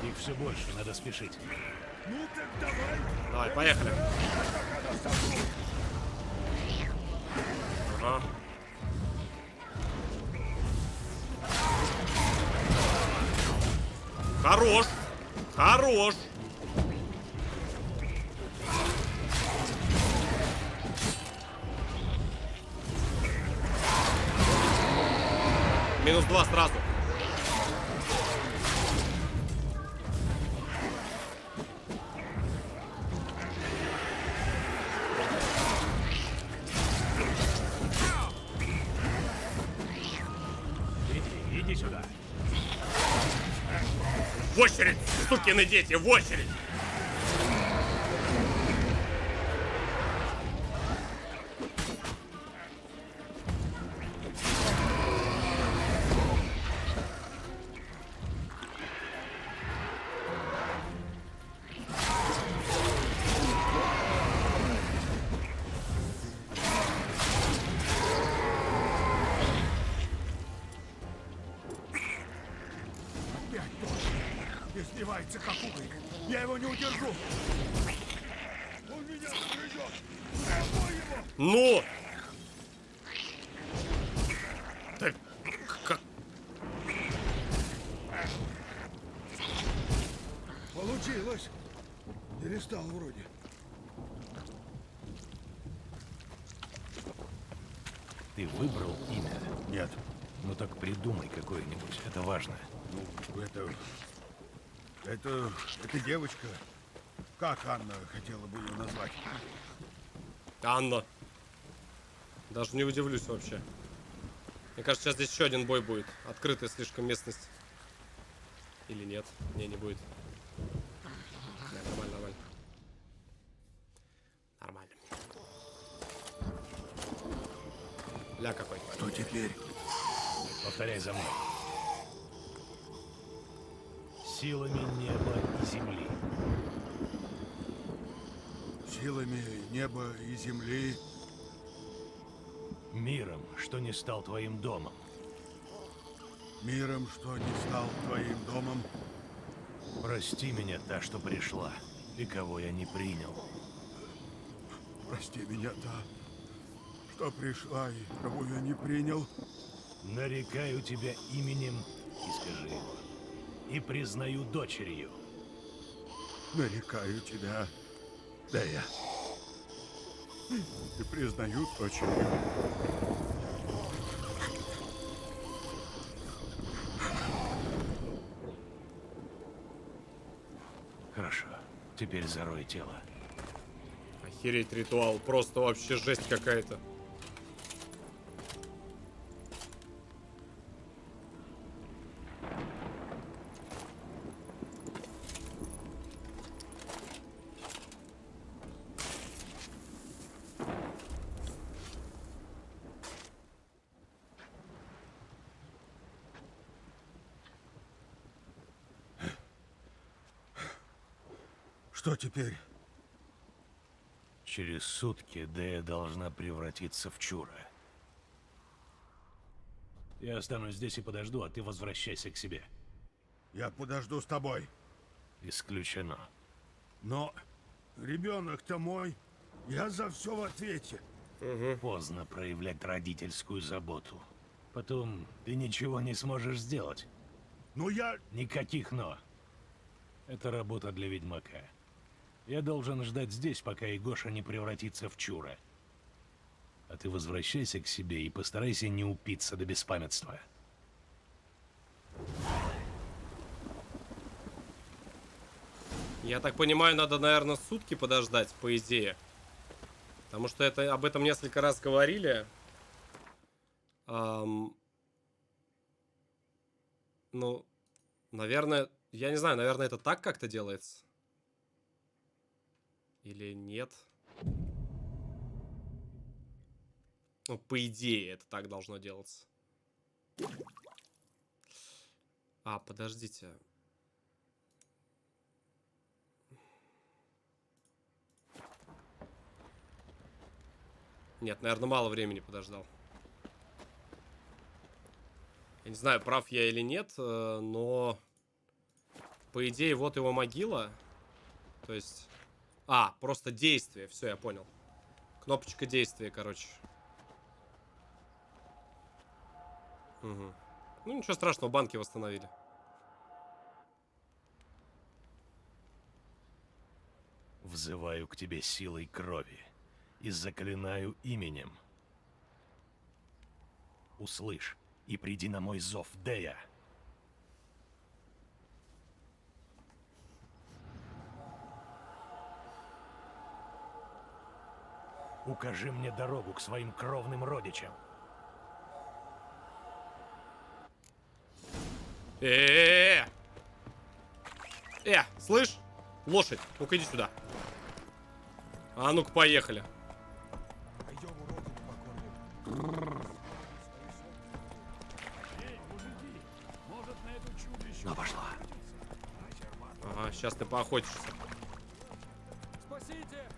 [SPEAKER 2] Их все больше, надо спешить.
[SPEAKER 7] Ну так давай.
[SPEAKER 1] Давай, поехали. Ага. Хорош! Хорош! Минус 2 сразу.
[SPEAKER 2] Иди сюда.
[SPEAKER 1] В очередь, сукины дети, в очередь!
[SPEAKER 7] извивается, как угорь. Я его не удержу. Он меня грызет. Обой его!
[SPEAKER 1] Ну! Так, как?
[SPEAKER 7] Получилось. Перестал вроде.
[SPEAKER 2] Ты выбрал имя?
[SPEAKER 7] Нет.
[SPEAKER 2] Ну так придумай какое-нибудь, это важно.
[SPEAKER 7] Ну, это девочка. Как Анна хотела бы ее назвать?
[SPEAKER 1] Анна. Даже не удивлюсь вообще. Мне кажется, сейчас здесь еще один бой будет. Открытая слишком местность. Или нет? Не будет. Да, нормально, нормально. Нормально. Ля какой.
[SPEAKER 7] Что теперь?
[SPEAKER 2] Повторяй за мной. Силами неба и земли.
[SPEAKER 7] Силами неба и земли.
[SPEAKER 2] Миром, что не стал твоим домом.
[SPEAKER 7] Миром, что не стал твоим домом.
[SPEAKER 2] Прости меня, та, что пришла, и кого я не принял.
[SPEAKER 7] Прости меня, та, что пришла и кого я не принял.
[SPEAKER 2] Нарекаю тебя именем, и скажи его, и признаю дочерью.
[SPEAKER 7] Нарекаю тебя, Дея. И признаю дочерью.
[SPEAKER 2] Хорошо, теперь зарой тело.
[SPEAKER 1] Охереть ритуал. Просто вообще жесть какая-то.
[SPEAKER 7] Что теперь?
[SPEAKER 2] Через сутки Дея должна превратиться в Чура. Я останусь здесь и подожду, а ты возвращайся к себе.
[SPEAKER 7] Я подожду с тобой.
[SPEAKER 2] Исключено.
[SPEAKER 7] Но ребенок-то мой. Я за все в ответе.
[SPEAKER 2] Поздно проявлять родительскую заботу. Потом ты ничего не сможешь сделать.
[SPEAKER 7] Но я...
[SPEAKER 2] Никаких «но». Это работа для ведьмака. Я должен ждать здесь, пока Игоша не превратится в Чура. А ты возвращайся к себе и постарайся не упиться до беспамятства.
[SPEAKER 1] Я так понимаю, надо, наверное, сутки подождать, по идее. Потому что это, об этом несколько раз говорили. Ну, наверное, я не знаю, наверное, это так как-то делается. Или нет? Ну, по идее, это так должно делаться. А, подождите. Нет, наверное, мало времени подождал. Я не знаю, прав я или нет, но... По идее, вот его могила. То есть... А, просто действие. Все, я понял. Кнопочка действия, короче. Угу. Ну, ничего страшного, банки восстановили.
[SPEAKER 2] Взываю к тебе силой крови и заклинаю именем. Услышь и приди на мой зов, Дея. Укажи мне дорогу к своим кровным родичам.
[SPEAKER 1] Слышь? Лошадь, ну-ка иди сюда. А ну-ка, поехали.
[SPEAKER 2] Ну, пошла.
[SPEAKER 1] Ага, сейчас ты поохотишься.
[SPEAKER 4] Спасите!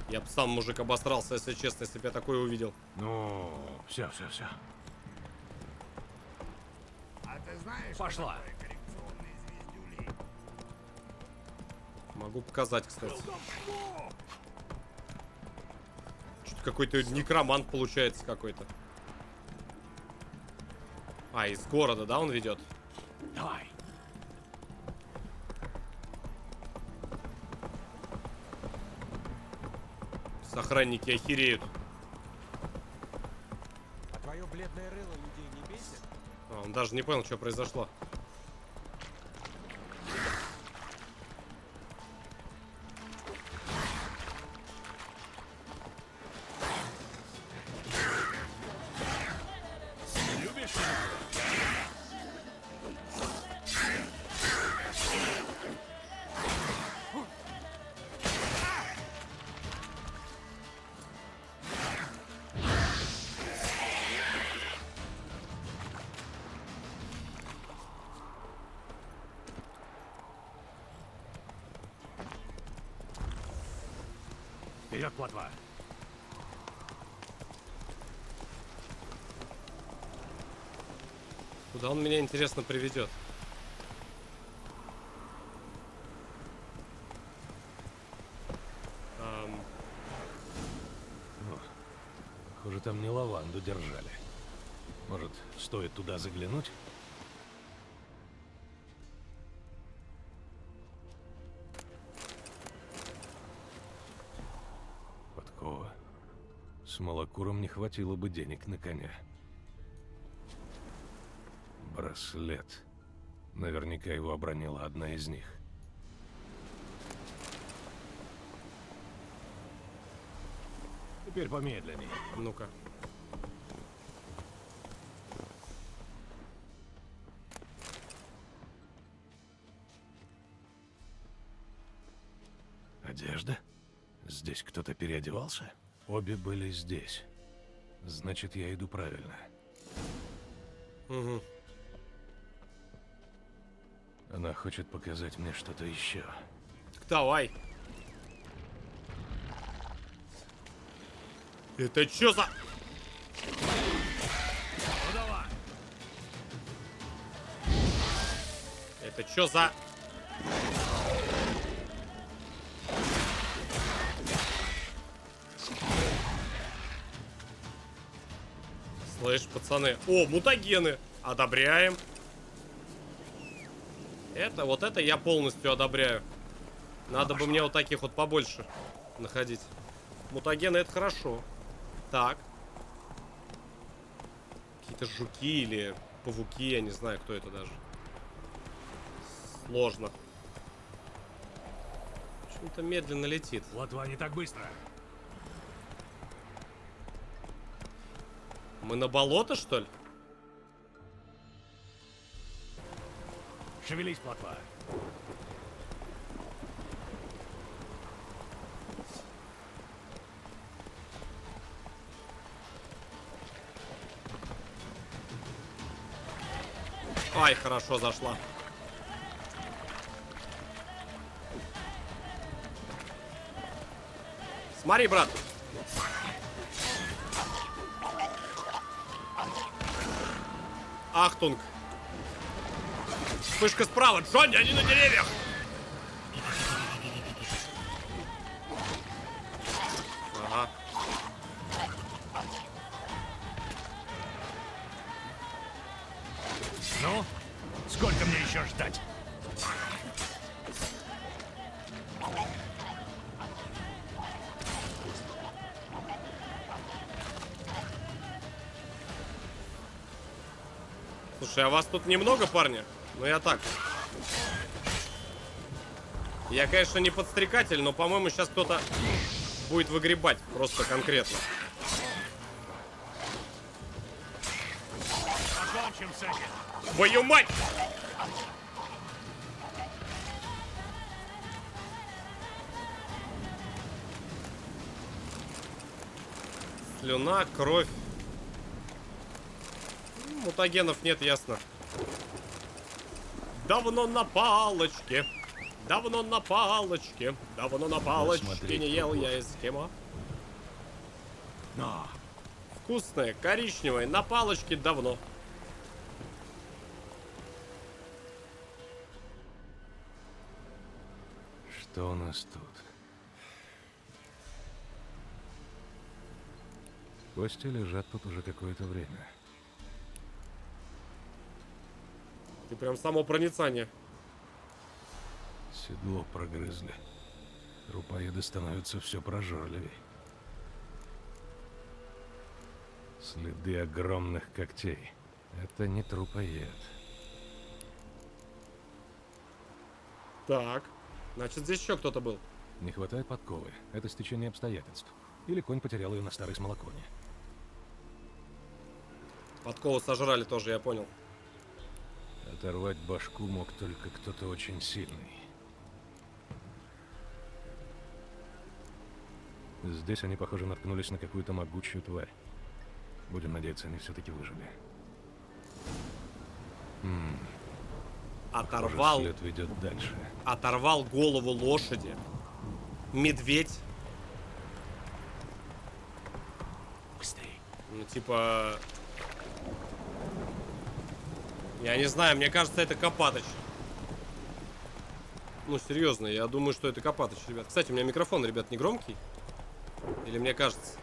[SPEAKER 1] Я бы сам, мужик, обосрался, если честно, если бы я такое увидел.
[SPEAKER 2] Ну, все.
[SPEAKER 3] А ты знаешь,
[SPEAKER 2] Пошла.
[SPEAKER 3] что такое коррекционные звездюли?
[SPEAKER 1] Могу показать, кстати. Что-то какой-то некромант получается какой-то. А, из города, да, он ведет?
[SPEAKER 2] Давай.
[SPEAKER 1] Охранники охереют.
[SPEAKER 6] А твое бледное рыло людей не бесит?
[SPEAKER 1] А, он даже не понял, что произошло.
[SPEAKER 2] Любишь? Вперед, плотва.
[SPEAKER 1] Куда он меня, интересно, приведет?
[SPEAKER 2] Похоже, там не лаванду держали. Может, стоит туда заглянуть? Подкова. С Малакуром не хватило бы денег на коня. Браслет. Наверняка его обронила одна из них. Теперь помедленнее.
[SPEAKER 1] Ну-ка.
[SPEAKER 2] Одежда? Здесь кто-то переодевался? Обе были здесь. Значит, я иду правильно.
[SPEAKER 1] Угу.
[SPEAKER 2] Она хочет показать мне что-то еще.
[SPEAKER 1] Так давай. Это чё за...
[SPEAKER 2] Ну давай!
[SPEAKER 1] Это чё за... Слышь, пацаны. О, мутагены. Одобряем. Вот это я полностью одобряю. Надо бы мне вот таких вот побольше находить. Мутагены — это хорошо. Так. Какие-то жуки или павуки, я не знаю, кто это даже. Сложно. Почему-то медленно летит.
[SPEAKER 2] Плотва не так быстро.
[SPEAKER 1] Мы на болото, что ли?
[SPEAKER 2] Шевелись, плотва.
[SPEAKER 1] Ай, хорошо зашла. Смотри, брат. Ахтунг. Вспышка справа. Джонни, они на деревьях. Ага.
[SPEAKER 2] Ну, сколько мне еще ждать?
[SPEAKER 1] Слушай, а вас тут немного, парни? Ну я так. Я, конечно, не подстрекатель, но, по-моему, сейчас кто-то будет выгребать просто конкретно.
[SPEAKER 2] Закончим с этим.
[SPEAKER 1] Твою мать! Слюна, кровь. Мутагенов нет, ясно. Давно на палочке. Давно на палочке. Давно на палочке
[SPEAKER 2] смотреть
[SPEAKER 1] не ел
[SPEAKER 2] кругом.
[SPEAKER 1] я эскимо.
[SPEAKER 2] Но,
[SPEAKER 1] Вкусное, коричневое, на палочке давно.
[SPEAKER 2] Что у нас тут? Кости лежат тут уже какое-то время.
[SPEAKER 1] Ты прям само проницание.
[SPEAKER 2] Седло прогрызли. Трупоеды становятся все прожорливей. Следы огромных когтей. Это не трупоед.
[SPEAKER 1] Так. Значит, здесь еще кто-то был.
[SPEAKER 2] Не хватает подковы. Это стечение обстоятельств. Или конь потерял ее на старой смолоконе.
[SPEAKER 1] Подкову сожрали тоже, я понял.
[SPEAKER 2] Оторвать башку мог только кто-то очень сильный. Здесь они, похоже, наткнулись на какую-то могучую тварь. Будем надеяться, они все-таки выжили.
[SPEAKER 1] Оторвал,
[SPEAKER 2] След ведет дальше.
[SPEAKER 1] оторвал голову лошади. Медведь.
[SPEAKER 2] Быстрей.
[SPEAKER 1] Ну, типа... Я не знаю, мне кажется, это Копатыч. Ну, серьезно, я думаю, что это Копатыч, ребят. Кстати, у меня микрофон, ребят, не громкий? Или мне кажется?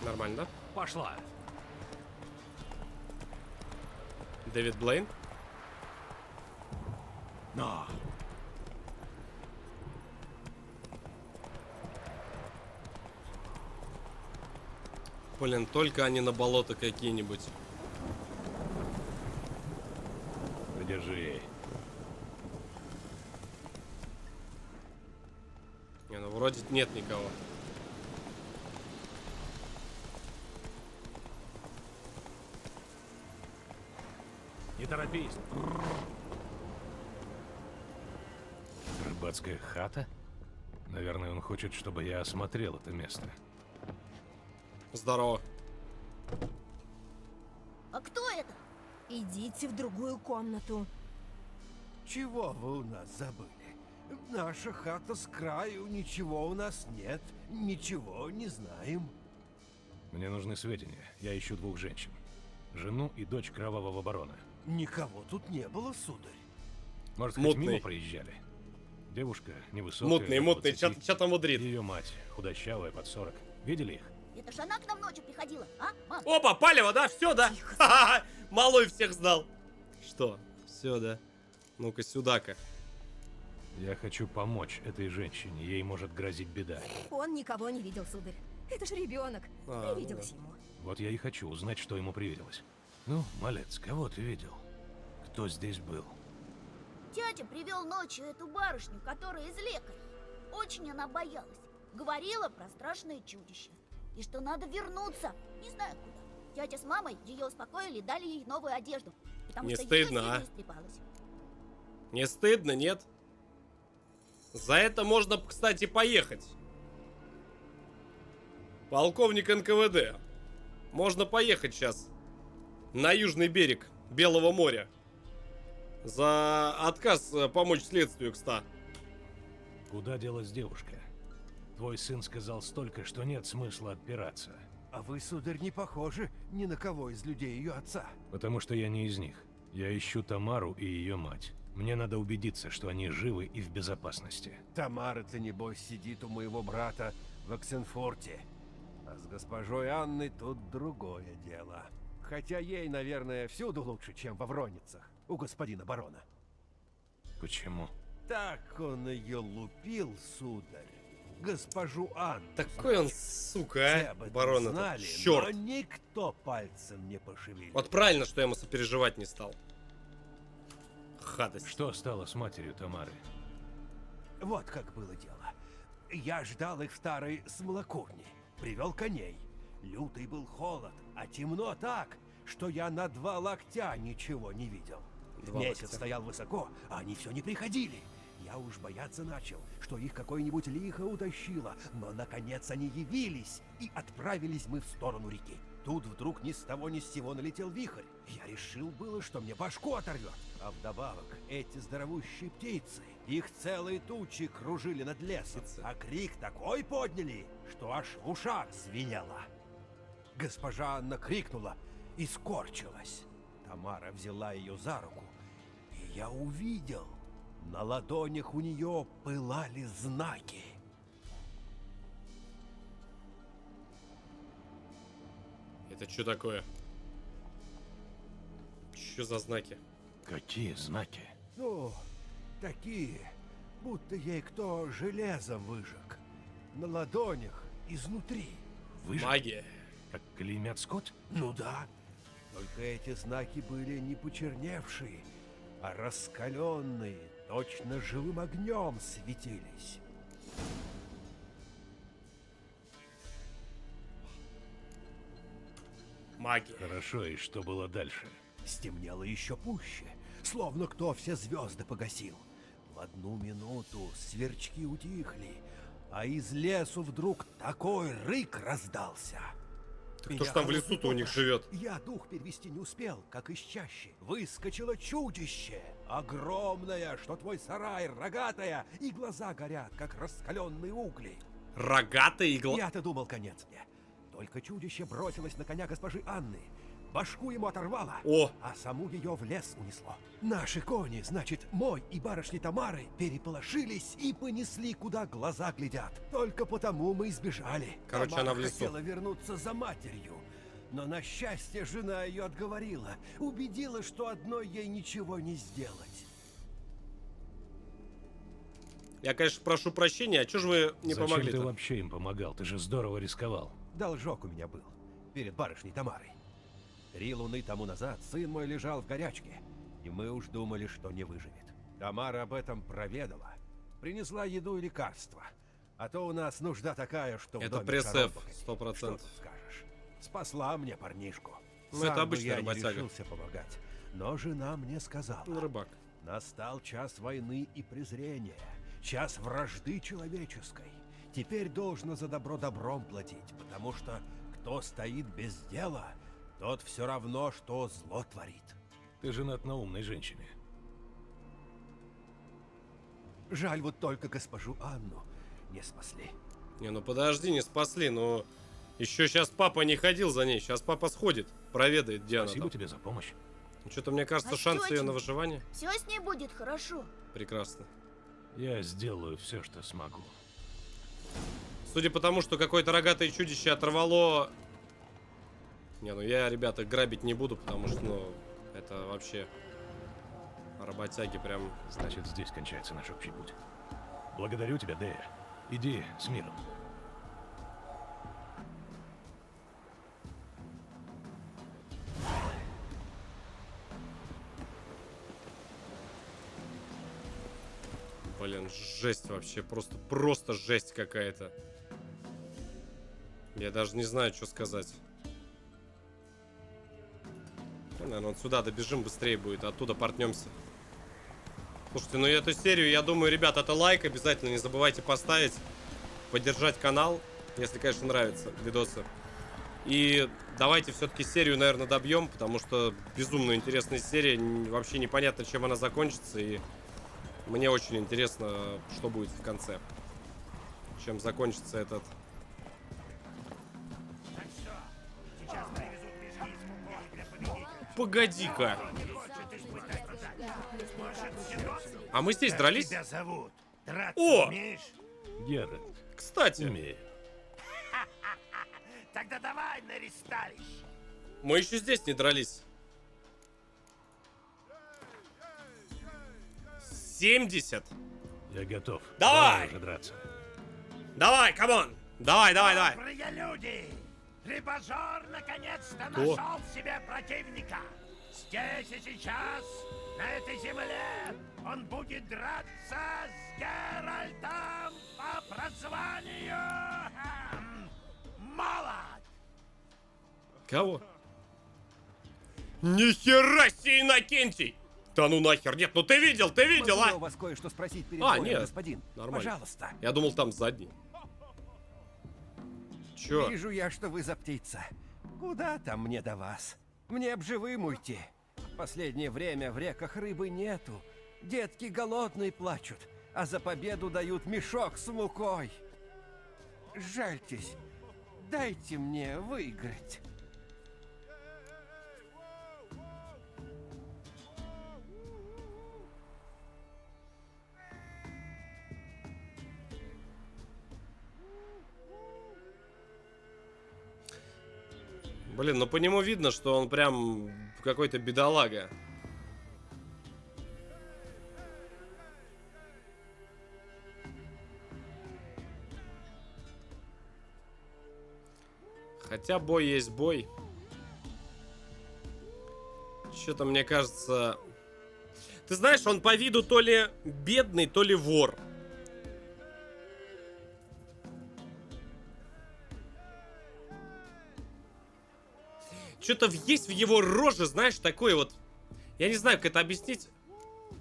[SPEAKER 1] Нормально, да?
[SPEAKER 2] Пошла.
[SPEAKER 1] Дэвид Блейн?
[SPEAKER 2] Но.
[SPEAKER 1] Блин, только они на болото какие-нибудь.
[SPEAKER 2] Подержи.
[SPEAKER 1] Не, ну вроде нет никого.
[SPEAKER 2] Не торопись. Рыбацкая хата? Наверное, он хочет, чтобы я осмотрел это место.
[SPEAKER 1] Здорово.
[SPEAKER 8] А кто это?
[SPEAKER 9] Идите в другую комнату.
[SPEAKER 6] Чего вы у нас забыли? Наша хата с краю, ничего у нас нет, ничего не знаем.
[SPEAKER 2] Мне нужны сведения. Я ищу двух женщин. Жену и дочь кровавого барона.
[SPEAKER 6] Никого тут не было, сударь.
[SPEAKER 2] Может, хоть
[SPEAKER 1] Мутный.
[SPEAKER 2] мимо проезжали? Девушка невысокая.
[SPEAKER 1] Мутный,
[SPEAKER 2] лет
[SPEAKER 1] мутный,
[SPEAKER 2] 20.
[SPEAKER 1] что-то мудрит.
[SPEAKER 2] Ее мать, худощавая, под 40. Видели их?
[SPEAKER 8] Это ж она к нам ночью приходила, а, мам?
[SPEAKER 1] Опа, палево, да? Все, да? Ха-ха-ха. Малой всех сдал. Что? Все, да? Ну-ка, сюда-ка.
[SPEAKER 2] Я хочу помочь этой женщине. Ей может грозить беда.
[SPEAKER 9] Он никого не видел, сударь. Это ж ребенок.
[SPEAKER 1] А,
[SPEAKER 9] Привиделось ему.
[SPEAKER 2] Вот я и хочу узнать, что ему привиделось. Ну, малец, кого ты видел? Кто здесь был?
[SPEAKER 8] Дядя привел ночью эту барышню, которая из лекарей. Очень она боялась. Говорила про страшное чудище. И что надо вернуться. Не знаю куда. Дядя с мамой ее успокоили, дали ей новую одежду. Потому
[SPEAKER 1] Не
[SPEAKER 8] что
[SPEAKER 1] стыдно,
[SPEAKER 8] её
[SPEAKER 1] а?
[SPEAKER 8] сильно истрепалась.
[SPEAKER 1] Не стыдно, нет? За это можно, кстати, поехать. Полковник НКВД. Можно поехать сейчас на южный берег Белого моря. За отказ помочь следствию, кстати.
[SPEAKER 2] Куда делась девушка? Твой сын сказал столько, что нет смысла отпираться.
[SPEAKER 6] А вы, сударь, не похожи ни на кого из людей ее отца.
[SPEAKER 2] Потому что я не из них. Я ищу Тамару и ее мать. Мне надо убедиться, что они живы и в безопасности.
[SPEAKER 6] Тамара-то, небось, сидит у моего брата в Оксенфорте. А с госпожой Анной тут другое дело. Хотя ей, наверное, всюду лучше, чем во Вроницах, у господина барона.
[SPEAKER 2] Почему?
[SPEAKER 6] Так он ее лупил, сударь. Госпожу Анну.
[SPEAKER 1] Такой он, сука,
[SPEAKER 6] Все
[SPEAKER 1] а?
[SPEAKER 6] об этом
[SPEAKER 1] Барон этот.
[SPEAKER 6] знали,
[SPEAKER 1] Черт.
[SPEAKER 6] но никто пальцем не пошевелил.
[SPEAKER 1] Вот правильно, что я ему сопереживать не стал. Хадость.
[SPEAKER 2] Что стало с матерью Тамары?
[SPEAKER 6] Вот как было дело. Я ждал их в старой смолокурне. Привел коней. Лютый был холод, а темно так, что я на 2 локтя ничего не видел.
[SPEAKER 1] 2
[SPEAKER 6] Месяц
[SPEAKER 1] локтя.
[SPEAKER 6] стоял высоко, а они все не приходили. Я уж бояться начал, что их какое-нибудь лихо утащило, но наконец они явились, и отправились мы в сторону реки. Тут вдруг ни с того ни с сего налетел вихрь. Я решил было, что мне башку оторвет. А вдобавок, эти здоровущие птицы, их целые тучи кружили над лесом. А крик такой подняли, что аж в ушах звенело. Госпожа Анна крикнула и скорчилась. Тамара взяла ее за руку, и я увидел, на ладонях у нее пылали знаки.
[SPEAKER 1] Это что такое? Что за знаки?
[SPEAKER 2] Какие знаки?
[SPEAKER 6] Ну, такие, будто ей кто железом выжег. На ладонях изнутри.
[SPEAKER 2] Выжиг?
[SPEAKER 1] Магия.
[SPEAKER 2] Как клеймят скот?
[SPEAKER 6] Ну да. Только эти знаки были не почерневшие, а раскаленные, точно живым огнем светились.
[SPEAKER 1] Магия.
[SPEAKER 2] Хорошо, и что было дальше?
[SPEAKER 6] Стемнело еще пуще, словно кто все звезды погасил. В одну минуту сверчки утихли, а из лесу вдруг такой рык раздался.
[SPEAKER 1] Кто ж там в лесу-то у них живет?
[SPEAKER 6] Я дух перевести не успел, как из чащи. Выскочило чудище. Огромное, что твой сарай, рогатая, и глаза горят, как раскаленные угли.
[SPEAKER 1] Рогатый игла.
[SPEAKER 6] Я-то думал, конец мне. Только чудище бросилось на коня госпожи Анны. Башку ему оторвало,
[SPEAKER 1] О!
[SPEAKER 6] а саму ее в лес унесло. Наши кони, значит, мой и барышни Тамары, переполошились и понесли, куда глаза глядят. Только потому мы избежали.
[SPEAKER 1] Короче,
[SPEAKER 6] Тамара
[SPEAKER 1] она в лесу.
[SPEAKER 6] хотела вернуться за матерью, но на счастье жена ее отговорила, убедила, что одной ей ничего не сделать.
[SPEAKER 1] Я, конечно, прошу прощения, а чё же вы не
[SPEAKER 2] Зачем
[SPEAKER 1] помогли-то?
[SPEAKER 2] ты вообще им помогал? Ты же здорово рисковал.
[SPEAKER 6] Должок у меня был перед барышней Тамарой. 3 луны тому назад сын мой лежал в горячке, и мы уж думали, что не выживет. Тамара об этом проведала, принесла еду и лекарства. А то у нас нужда такая, что в
[SPEAKER 1] Это
[SPEAKER 6] доме
[SPEAKER 1] пресс-эф,
[SPEAKER 6] шаром покати.
[SPEAKER 1] 100%.
[SPEAKER 6] Что тут скажешь? Спасла мне парнишку.
[SPEAKER 1] Ну,
[SPEAKER 6] Сам
[SPEAKER 1] это
[SPEAKER 6] бы
[SPEAKER 1] обычный
[SPEAKER 6] я
[SPEAKER 1] работяга.
[SPEAKER 6] не решился помогать, но жена мне сказала.
[SPEAKER 1] Он рыбак.
[SPEAKER 6] Настал час войны и презрения, час вражды человеческой. Теперь должно за добро добром платить, потому что кто стоит без дела, тот все равно, что зло творит.
[SPEAKER 2] Ты женат на умной женщине.
[SPEAKER 6] Жаль вот только госпожу Анну не спасли.
[SPEAKER 1] Не, ну подожди, не спасли, но еще сейчас папа не ходил за ней. Сейчас папа сходит, проведает, где
[SPEAKER 2] Спасибо
[SPEAKER 1] она
[SPEAKER 2] тебе за помощь.
[SPEAKER 1] там. Что-то мне кажется,
[SPEAKER 8] А
[SPEAKER 1] шансы ее
[SPEAKER 8] тётя?
[SPEAKER 1] на выживание
[SPEAKER 8] Все с ней будет хорошо.
[SPEAKER 1] прекрасно.
[SPEAKER 2] Я сделаю все, что смогу.
[SPEAKER 1] Судя по тому, что какое-то рогатое чудище оторвало... Не, ну я, ребята, грабить не буду, потому что, ну, это вообще работяги прям...
[SPEAKER 2] Значит, здесь кончается наш общий путь. Благодарю тебя, Дея. Иди с миром.
[SPEAKER 1] Блин, жесть вообще, просто жесть какая-то. Я даже не знаю, что сказать. Ну, наверное, вот сюда добежим, быстрее будет, оттуда портнемся. Слушайте, ну эту серию, я думаю, ребят, это лайк обязательно не забывайте поставить, поддержать канал, если, конечно, нравятся видосы. И давайте все-таки серию, наверное, добьем, потому что безумно интересная серия, вообще непонятно, чем она закончится, и мне очень интересно, что будет в конце, чем закончится этот... Погоди-ка. А мы здесь дрались?
[SPEAKER 3] Тебя зовут? Драться
[SPEAKER 1] О!
[SPEAKER 3] умеешь?
[SPEAKER 2] Геральт,
[SPEAKER 1] Кстати,
[SPEAKER 2] умею.
[SPEAKER 3] Тогда давай на ресталищ.
[SPEAKER 1] мы еще здесь не дрались. 70.
[SPEAKER 2] Я готов.
[SPEAKER 1] Давай!
[SPEAKER 2] уже драться.
[SPEAKER 1] Давай, камон. Давай.
[SPEAKER 3] Добрые люди! Рибажор наконец-то
[SPEAKER 1] Кто?
[SPEAKER 3] нашел себе противника! Здесь и сейчас, на этой земле, он будет драться с Геральтом по прозванию Молот!
[SPEAKER 1] Кого? Нихера себе, Иннокентий! Да ну нахер, нет, ну ты видел,
[SPEAKER 6] Могу я у
[SPEAKER 1] а?
[SPEAKER 6] вас кое-что спросить перед
[SPEAKER 1] А,
[SPEAKER 6] боем,
[SPEAKER 1] нет,
[SPEAKER 6] господин?
[SPEAKER 1] нормально.
[SPEAKER 6] Пожалуйста.
[SPEAKER 1] Я думал, там задний. Чё?
[SPEAKER 6] Вижу я, что вы за птица. Куда там мне до вас? Мне б живым уйти. Последнее время в реках рыбы нету. Детки голодные плачут, а за победу дают мешок с мукой. Жальтесь, дайте мне выиграть.
[SPEAKER 1] Блин, ну по нему видно, что он прям какой-то бедолага. Хотя бой есть бой. Что-то мне кажется... Ты знаешь, он по виду то ли бедный, то ли вор. Что-то есть в его роже, знаешь, такое вот... Я не знаю, как это объяснить.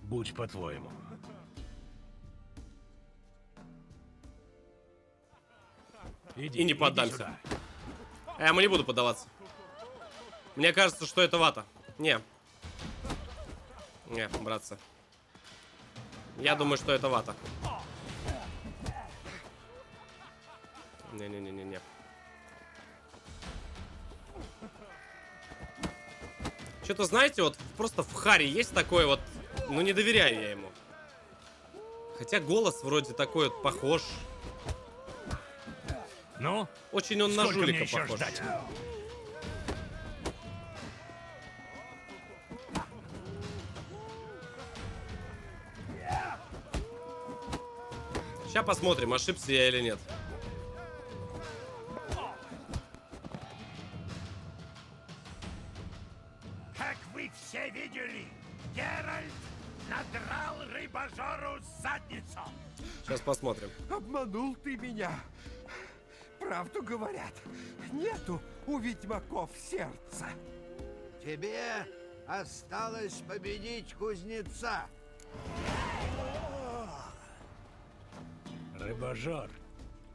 [SPEAKER 2] Будь по-твоему.
[SPEAKER 1] И не поддамся. А я ему не буду поддаваться. Мне кажется, что это вата. Не, братцы. Я думаю, что это вата. Не-не-не-не-не. Что-то, знаете, вот просто в Харе есть такое вот... Ну, не доверяю я ему. Хотя голос вроде такой вот похож.
[SPEAKER 3] Ну?
[SPEAKER 1] Очень он на
[SPEAKER 3] Сколько мне
[SPEAKER 1] жулика
[SPEAKER 3] еще
[SPEAKER 1] похож.
[SPEAKER 3] ждать?
[SPEAKER 1] Сейчас посмотрим, ошибся я или нет.
[SPEAKER 3] Как вы все видели, Геральт надрал рыбожору задницу.
[SPEAKER 1] Сейчас посмотрим.
[SPEAKER 6] Обманул ты меня. Правду говорят. Нету у ведьмаков сердца.
[SPEAKER 10] Тебе осталось победить кузнеца.
[SPEAKER 2] Рыбожор.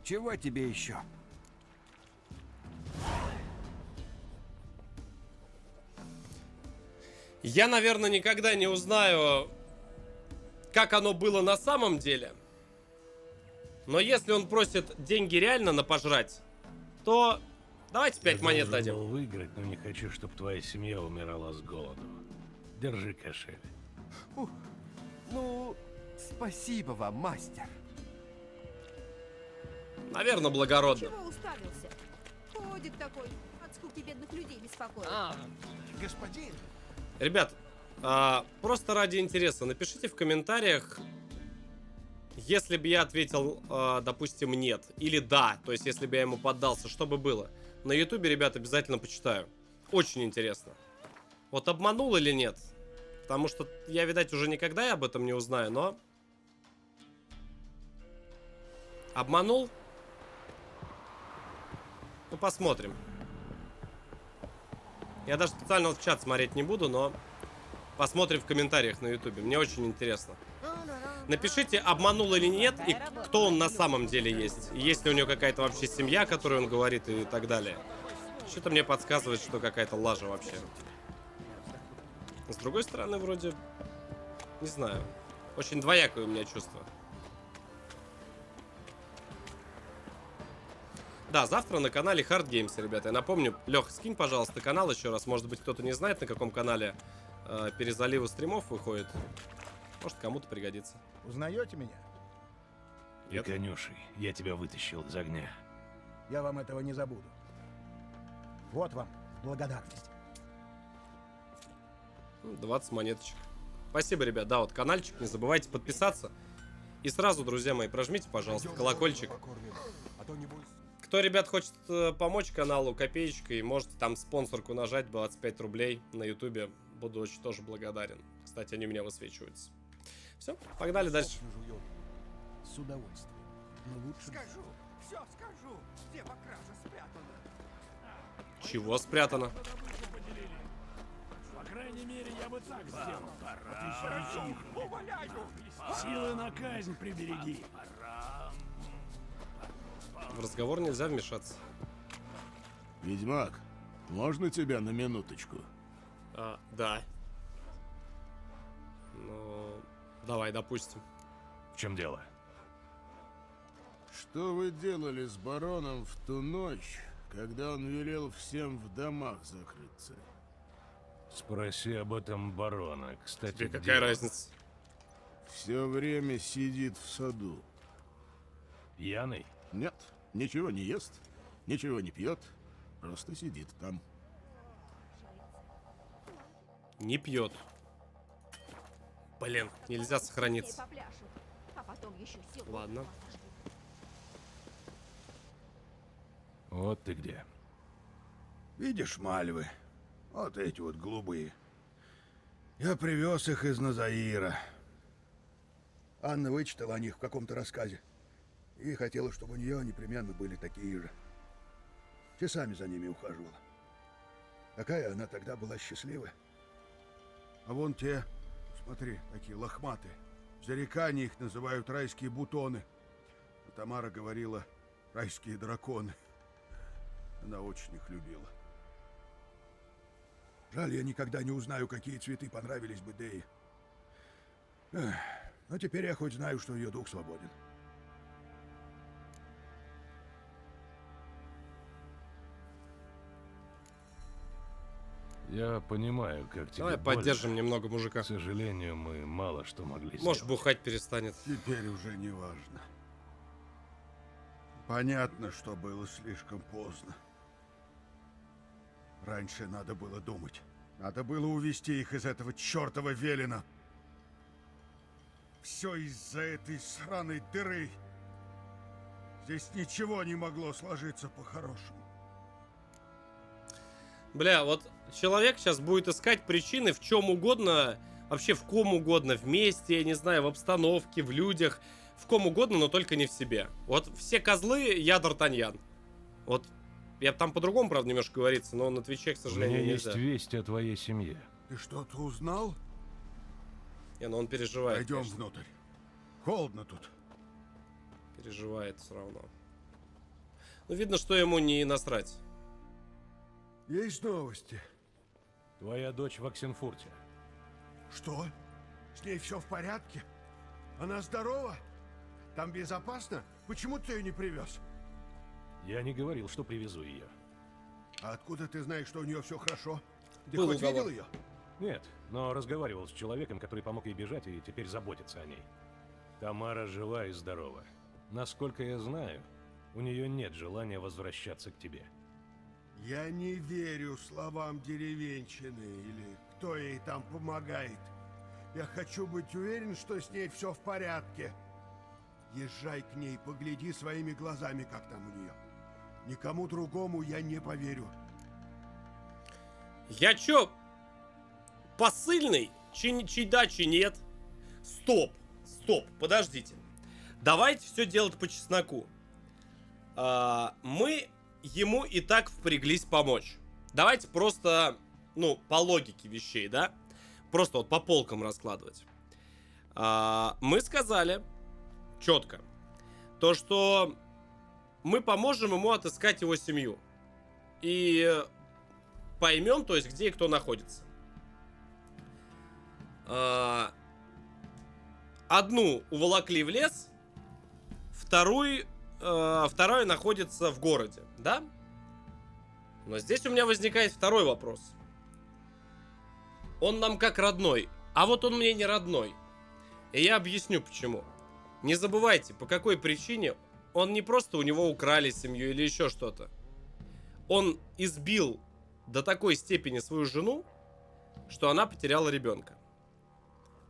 [SPEAKER 6] Чего тебе еще?
[SPEAKER 1] Я, наверное, никогда не узнаю, как оно было на самом деле. Но если он просит деньги реально на пожрать, то давайте 5 монет
[SPEAKER 2] должен
[SPEAKER 1] дадим.
[SPEAKER 2] был выиграть, но не хочу, чтобы твоя семья умирала с голоду. Держи кошель.
[SPEAKER 6] Ну, спасибо вам, мастер.
[SPEAKER 1] Наверное, благородно.
[SPEAKER 9] Чего уставился? Ходит такой, от скуки бедных людей беспокоит.
[SPEAKER 10] Господин,
[SPEAKER 1] Ребят, просто ради интереса, напишите в комментариях, если бы я ответил, допустим, нет, или да, то есть если бы я ему поддался, что бы было. На ютубе, ребят, обязательно почитаю. Очень интересно. Вот обманул или нет? Потому что я, видать, уже никогда об этом не узнаю, но... Обманул? Ну, посмотрим. Я даже специально вот в чат смотреть не буду, но посмотрим в комментариях на ютубе. Мне очень интересно. Напишите, обманул или нет, и кто он на самом деле есть. Есть ли у него какая-то вообще семья, о которой он говорит, и так далее. Что-то мне подсказывает, что какая-то лажа вообще. С другой стороны, вроде... Не знаю. Очень двоякое у меня чувство. Да, завтра на канале Hard Games, ребята. Я напомню, Лех, скинь, пожалуйста, канал еще раз. Может быть, кто-то не знает, на каком канале перезаливы стримов выходит. Может, кому-то пригодится.
[SPEAKER 10] узнаете меня?
[SPEAKER 2] И конюшей, я тебя вытащил из огня.
[SPEAKER 10] Я вам этого не забуду. Вот вам благодарность.
[SPEAKER 1] 20 монеточек. Спасибо, ребят. Да, вот каналчик, не забывайте подписаться. И сразу, друзья мои, прожмите, пожалуйста, колокольчик. Кто, ребят, хочет помочь каналу копеечкой, можете там спонсорку нажать, 25 рублей на ютубе. Буду очень тоже благодарен. Кстати, они у меня высвечиваются. Все, погнали дальше.
[SPEAKER 10] С удовольствием. Но лучше...
[SPEAKER 6] Скажу, все скажу, где кража спрятана.
[SPEAKER 1] Чего спрятано?
[SPEAKER 4] По крайней мере, я бы так сделал. Хорошо, умоляю. Силы на казнь прибереги.
[SPEAKER 1] В разговор нельзя вмешаться.
[SPEAKER 7] Ведьмак,
[SPEAKER 11] Можно тебя на минуточку?
[SPEAKER 1] Да. Ну, давай, допустим.
[SPEAKER 2] В чем дело?
[SPEAKER 11] Что вы делали с бароном в ту ночь, когда он велел всем в домах закрыться?
[SPEAKER 2] Спроси об этом барона. Кстати,
[SPEAKER 1] Тебе
[SPEAKER 2] где
[SPEAKER 1] какая
[SPEAKER 2] он?
[SPEAKER 1] разница?
[SPEAKER 11] Все время сидит в саду.
[SPEAKER 2] Пьяный?
[SPEAKER 11] Нет, ничего не ест, ничего не пьет, просто сидит там.
[SPEAKER 1] Не пьет. Блин, нельзя сохраниться.
[SPEAKER 9] Попляшут, а потом еще силу.
[SPEAKER 1] Ладно.
[SPEAKER 2] Вот ты где.
[SPEAKER 7] Видишь, мальвы? Вот эти вот голубые. Я привез их из Назаира. Анна вычитала о них в каком-то рассказе. И хотела, чтобы у нее непременно были такие же. Часами за ними ухаживала. Какая она тогда была счастливая. А вон те, смотри, такие лохматые. В зарекании их называют райские бутоны. А Тамара говорила, райские драконы. Она очень их любила. Жаль, я никогда не узнаю, какие цветы понравились бы Дее. Но теперь я хоть знаю, что ее дух свободен.
[SPEAKER 2] Я понимаю, как тебе
[SPEAKER 1] Давай
[SPEAKER 2] больно.
[SPEAKER 1] поддержим немного мужика.
[SPEAKER 2] К сожалению, мы мало что могли сделать.
[SPEAKER 1] Может, бухать перестанет.
[SPEAKER 7] Теперь уже не важно. Понятно, что было слишком поздно. Раньше надо было думать. Надо было увести их из этого чертова Велена. Все из-за этой сраной дыры. Здесь ничего не могло сложиться по-хорошему.
[SPEAKER 1] Бля, вот человек сейчас будет искать причины в чем угодно, вообще в ком угодно, вместе, я не знаю, в обстановке, в людях, в ком угодно, но только не в себе. Вот все козлы, я Д'Артаньян. Вот, я там по-другому, правда, немножко говорится, но на Твиче, к
[SPEAKER 2] У
[SPEAKER 1] сожалению,
[SPEAKER 2] меня
[SPEAKER 1] нельзя.
[SPEAKER 2] есть весть о твоей семье.
[SPEAKER 7] Ты что-то узнал?
[SPEAKER 1] Не, ну он переживает.
[SPEAKER 7] Пойдем
[SPEAKER 1] конечно.
[SPEAKER 7] внутрь. Холодно тут.
[SPEAKER 1] Переживает все равно. Ну, видно, что ему не насрать.
[SPEAKER 7] Есть новости?
[SPEAKER 2] Твоя дочь в Оксенфурте.
[SPEAKER 7] Что? С ней все в порядке? Она здорова? Там безопасно? Почему ты ее не привез?
[SPEAKER 2] Я не говорил, что привезу ее.
[SPEAKER 7] А откуда ты знаешь, что у нее все хорошо? Ты
[SPEAKER 1] Был
[SPEAKER 7] хоть
[SPEAKER 1] уговор.
[SPEAKER 7] видел ее?
[SPEAKER 2] Нет, но разговаривал с человеком, который помог ей бежать и теперь заботится о ней. Тамара жива и здорова. Насколько я знаю, у нее нет желания возвращаться к тебе.
[SPEAKER 7] Я не верю словам деревенщины или кто ей там помогает. Я хочу быть уверен, что с ней все в порядке. Езжай к ней, погляди своими глазами, как там у нее. Никому другому я не поверю.
[SPEAKER 1] Я чё? Посыльный? Чьи да, чьи нет? Стоп, подождите. Давайте все делать по чесноку. Мы ему и так впряглись помочь. Давайте просто, ну, по логике вещей, да? Просто вот по полкам раскладывать. Мы сказали четко то, что мы поможем ему отыскать его семью. И поймем, то есть, где и кто находится. Одну уволокли в лес, вторую находится в городе, да? Но здесь у меня возникает второй вопрос. Он нам как родной, а вот он мне не родной. И я объясню почему. Не забывайте, по какой причине он не просто у него украли семью или еще что-то. Он избил до такой степени свою жену, что она потеряла ребенка.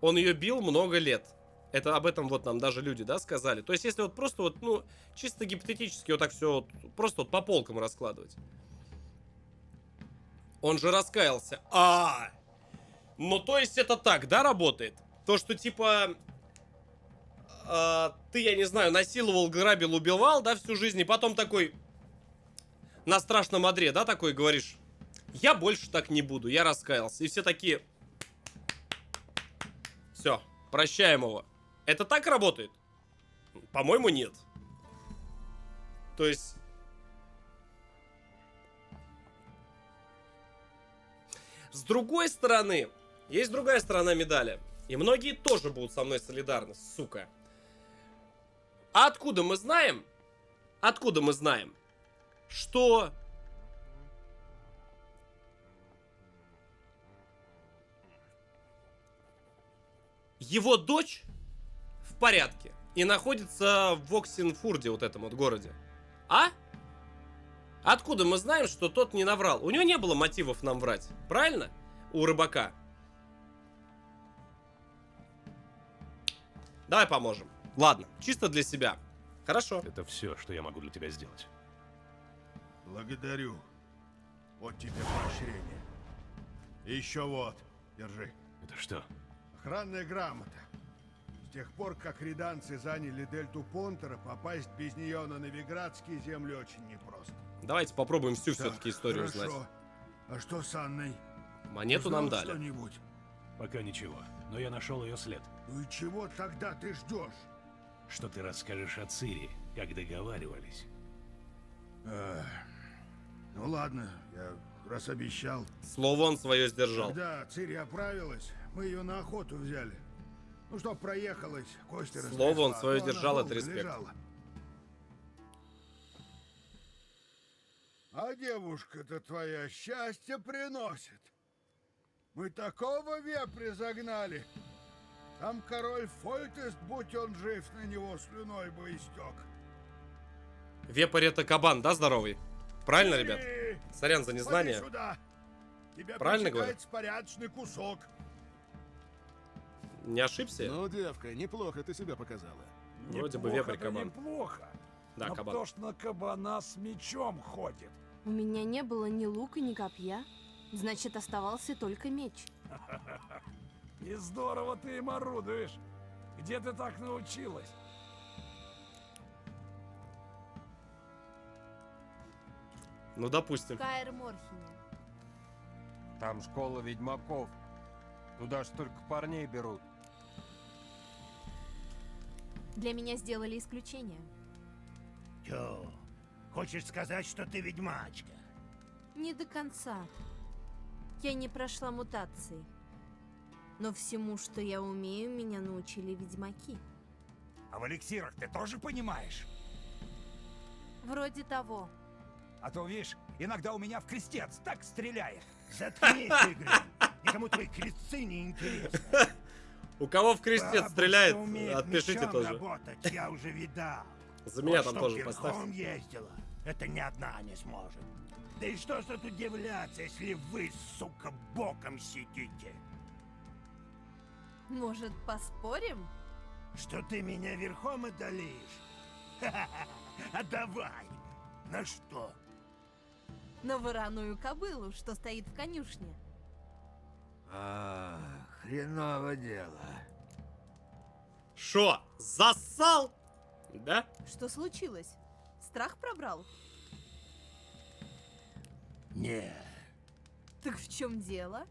[SPEAKER 1] Он ее бил много лет. Это об этом вот нам даже люди, да, сказали. То есть, если вот просто вот, ну, чисто гипотетически вот так все вот, просто вот по полкам раскладывать. Он же раскаялся. Ну, то есть, это так, да, работает? То, что, типа, ты, я не знаю, насиловал, грабил, убивал, да, всю жизнь, и потом такой на страшном одре, да, такой говоришь, я больше так не буду, я раскаялся. И все такие, все, прощаем его. Это так работает? По-моему, нет. То есть... С другой стороны, есть другая сторона медали. И многие тоже будут со мной солидарны, сука. А откуда мы знаем? Откуда мы знаем, что... его дочь в порядке и находится в Оксенфурде, вот этом вот городе. А? Откуда мы знаем, что тот не наврал? У него не было мотивов нам врать, правильно? У рыбака. Давай поможем. Ладно, чисто для себя. Хорошо.
[SPEAKER 2] Это все, что я могу для тебя сделать.
[SPEAKER 7] Благодарю. Вот тебе поощрение. И еще вот, держи.
[SPEAKER 2] Это что?
[SPEAKER 7] Охранная грамота. С тех пор, как риданцы заняли дельту Понтера, попасть без нее на новиградские земли очень непросто.
[SPEAKER 1] Давайте попробуем всю все-таки историю
[SPEAKER 7] хорошо.
[SPEAKER 1] узнать.
[SPEAKER 7] А что с Анной?
[SPEAKER 1] Монету
[SPEAKER 7] Узнал
[SPEAKER 1] нам дали.
[SPEAKER 7] что-нибудь?
[SPEAKER 2] Пока ничего, но я нашел ее след.
[SPEAKER 7] Ну и чего тогда ты ждешь?
[SPEAKER 2] Что ты расскажешь о Цири, как договаривались?
[SPEAKER 7] Ну ладно, я раз обещал.
[SPEAKER 1] Слово он свое сдержал.
[SPEAKER 7] Когда Цири оправилась, мы ее на охоту взяли. Ну что, проехалась, кости
[SPEAKER 1] Слово он
[SPEAKER 7] разнесла,
[SPEAKER 1] свое
[SPEAKER 7] но она
[SPEAKER 1] держал, это
[SPEAKER 7] долго
[SPEAKER 1] респект.
[SPEAKER 7] лежала. А девушка-то твоя счастье приносит. Мы такого вепря загнали. Там король Фольтест, будь он жив, на него слюной бы истек.
[SPEAKER 1] Вепарь это кабан, да, здоровый? Правильно, ребят?
[SPEAKER 7] Цири,
[SPEAKER 1] Сорян за незнание.
[SPEAKER 7] поди сюда. Тебе
[SPEAKER 1] Правильно говорю?
[SPEAKER 7] причитается порядочный кусок.
[SPEAKER 1] Не ошибся? я?
[SPEAKER 11] Ну, девка, неплохо ты себя показала.
[SPEAKER 1] Вроде бы
[SPEAKER 4] Неплохо-то
[SPEAKER 1] вепрь кабан.
[SPEAKER 4] Неплохо.
[SPEAKER 1] Да,
[SPEAKER 4] Но
[SPEAKER 1] кабан.
[SPEAKER 4] кто ж на кабана с мечом ходит?
[SPEAKER 12] У меня не было ни лука, ни копья. Значит, оставался только меч.
[SPEAKER 4] И здорово ты им орудуешь. Где ты так научилась?
[SPEAKER 1] Ну, допустим.
[SPEAKER 12] В Каэр-Морхене.
[SPEAKER 6] Там школа ведьмаков. Туда ж только парней берут.
[SPEAKER 12] Для меня сделали исключение.
[SPEAKER 3] Тё, хочешь сказать, что ты ведьмачка?
[SPEAKER 12] Не до конца. Я не прошла мутации. Но всему, что я умею, меня научили ведьмаки.
[SPEAKER 3] А в эликсирах ты тоже понимаешь?
[SPEAKER 12] Вроде того.
[SPEAKER 3] А то, видишь, иногда у меня в крестец так стреляет. Заткнись, Игорь. Никому твои крестцы не интересны.
[SPEAKER 1] У кого в крестец
[SPEAKER 3] Бабушка
[SPEAKER 1] стреляет,
[SPEAKER 3] умеет
[SPEAKER 1] отпишите
[SPEAKER 3] мечом
[SPEAKER 1] тоже.
[SPEAKER 3] работать, я уже видал.
[SPEAKER 1] За меня
[SPEAKER 3] Вот
[SPEAKER 1] там
[SPEAKER 3] чтоб
[SPEAKER 1] тоже
[SPEAKER 3] верхом
[SPEAKER 1] поставьте.
[SPEAKER 3] ездила, это ни одна не сможет. Да и что ж тут удивляться, если вы, сука, боком сидите?
[SPEAKER 12] Может, поспорим?
[SPEAKER 3] Что ты меня верхом одолеешь? А давай! На что?
[SPEAKER 12] На вороную кобылу, что стоит в конюшне.
[SPEAKER 6] Хреново дело.
[SPEAKER 1] Шо, зассал? Да?
[SPEAKER 12] Что случилось? Страх пробрал?
[SPEAKER 3] Не.
[SPEAKER 12] Так в чем дело?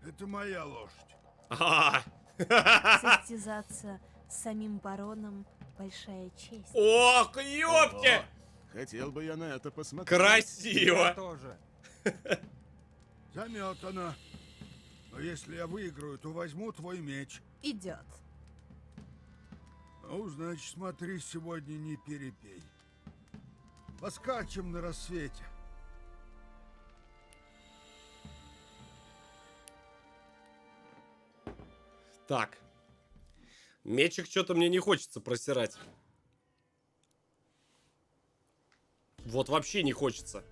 [SPEAKER 7] Это моя лошадь.
[SPEAKER 1] А,
[SPEAKER 12] Состязаться с самим бароном — большая честь.
[SPEAKER 1] ох, ёпте!
[SPEAKER 11] Хотел бы я на это посмотреть.
[SPEAKER 1] Красиво!
[SPEAKER 6] Тоже.
[SPEAKER 7] Заметано. Но если я выиграю, то возьму твой меч.
[SPEAKER 12] Идет.
[SPEAKER 7] Ну, значит, смотри, сегодня не перепей. Поскачем на рассвете.
[SPEAKER 1] Так. Мечик что-то мне не хочется просирать. Вот вообще не хочется.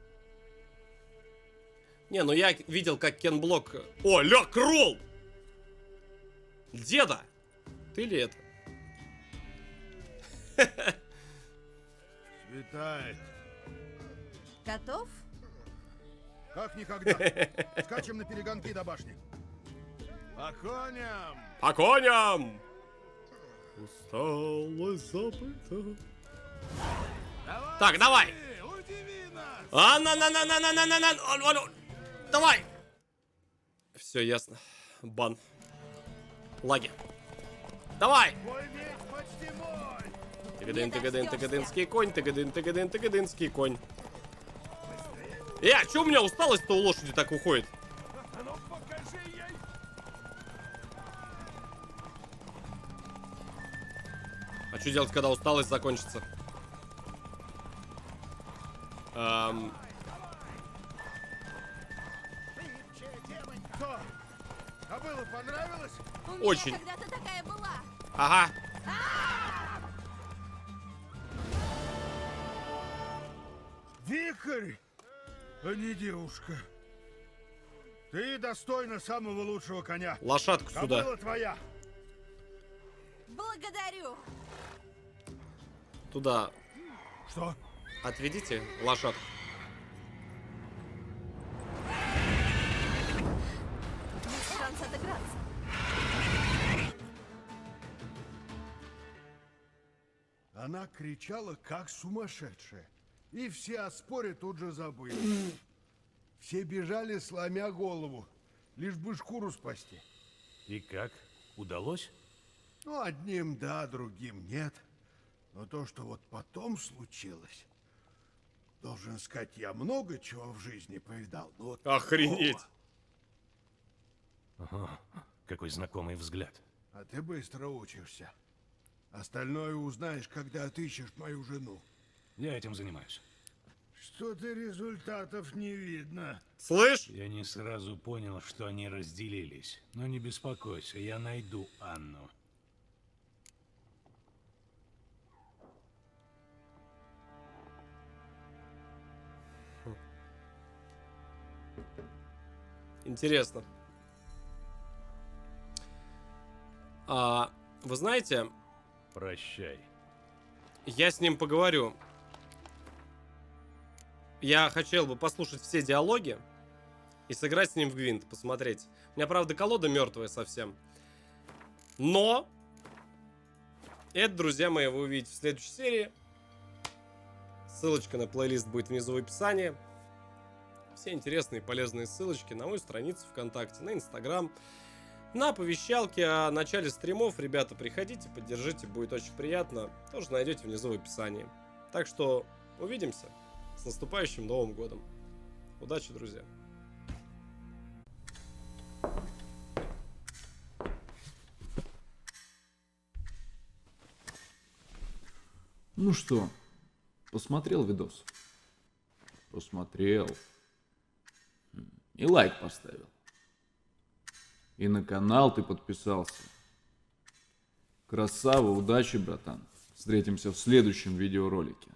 [SPEAKER 1] Не, ну я видел, как Кен Блок... О, ля, Кролл! Деда! Ты ли это?
[SPEAKER 7] Светает.
[SPEAKER 12] Готов?
[SPEAKER 7] Как никогда. Скачем на перегонки до башни.
[SPEAKER 11] По коням!
[SPEAKER 1] По коням! Усталость забыта. Так, давай!
[SPEAKER 11] Удиви нас!
[SPEAKER 1] Давай! Все ясно. Бан. Лаги. Давай!
[SPEAKER 7] Твой меч почти мой.
[SPEAKER 1] Тыгадын, тыгадын, тыгадынский конь, тыгадын, тыгадын, тыгадынский конь. Чё у меня усталость-то у лошади так уходит? А что делать, когда усталость закончится?
[SPEAKER 7] Что? Кобыла понравилось?
[SPEAKER 1] Очень.
[SPEAKER 12] Когда-то такая была.
[SPEAKER 1] Ага.
[SPEAKER 7] Викарь, а не девушка. Ты достойна самого лучшего коня.
[SPEAKER 1] Лошадку сюда.
[SPEAKER 7] Кобыла твоя.
[SPEAKER 12] Благодарю.
[SPEAKER 1] Туда.
[SPEAKER 7] Что?
[SPEAKER 1] Отведите лошадку.
[SPEAKER 12] Есть шанс отыграться.
[SPEAKER 7] Она кричала, как сумасшедшая. И все о споре тут же забыли. Все бежали, сломя голову, лишь бы шкуру спасти.
[SPEAKER 2] И как? Удалось?
[SPEAKER 7] Ну, одним да, другим нет. Но то, что вот потом случилось, должен сказать, я много чего в жизни повидал. Но вот
[SPEAKER 1] Охренеть.
[SPEAKER 2] Ага, какой знакомый взгляд.
[SPEAKER 7] А ты быстро учишься. Остальное узнаешь, когда отыщешь мою жену.
[SPEAKER 2] Я этим занимаюсь.
[SPEAKER 7] Что-то результатов не видно.
[SPEAKER 1] Слышь?
[SPEAKER 2] Я не сразу понял, что они разделились. Но не беспокойся, я найду Анну.
[SPEAKER 1] Интересно. Вы знаете,
[SPEAKER 2] Прощай.
[SPEAKER 1] я с ним поговорю. Я хотел бы послушать все диалоги и сыграть с ним в гвинт, посмотреть. У меня, правда, колода мертвая совсем. Но это, друзья мои, вы увидите в следующей серии. Ссылочка на плейлист будет внизу в описании. Все интересные и полезные ссылочки на мою страницу ВКонтакте, на Инстаграм, на оповещалки о начале стримов. Ребята, приходите, поддержите, будет очень приятно. Тоже найдете внизу в описании. Так что увидимся. С наступающим Новым годом. Удачи, друзья.
[SPEAKER 13] Ну что, посмотрел видос? Посмотрел. И лайк поставил. И на канал ты подписался. Красава, удачи, братан. Встретимся в следующем видеоролике.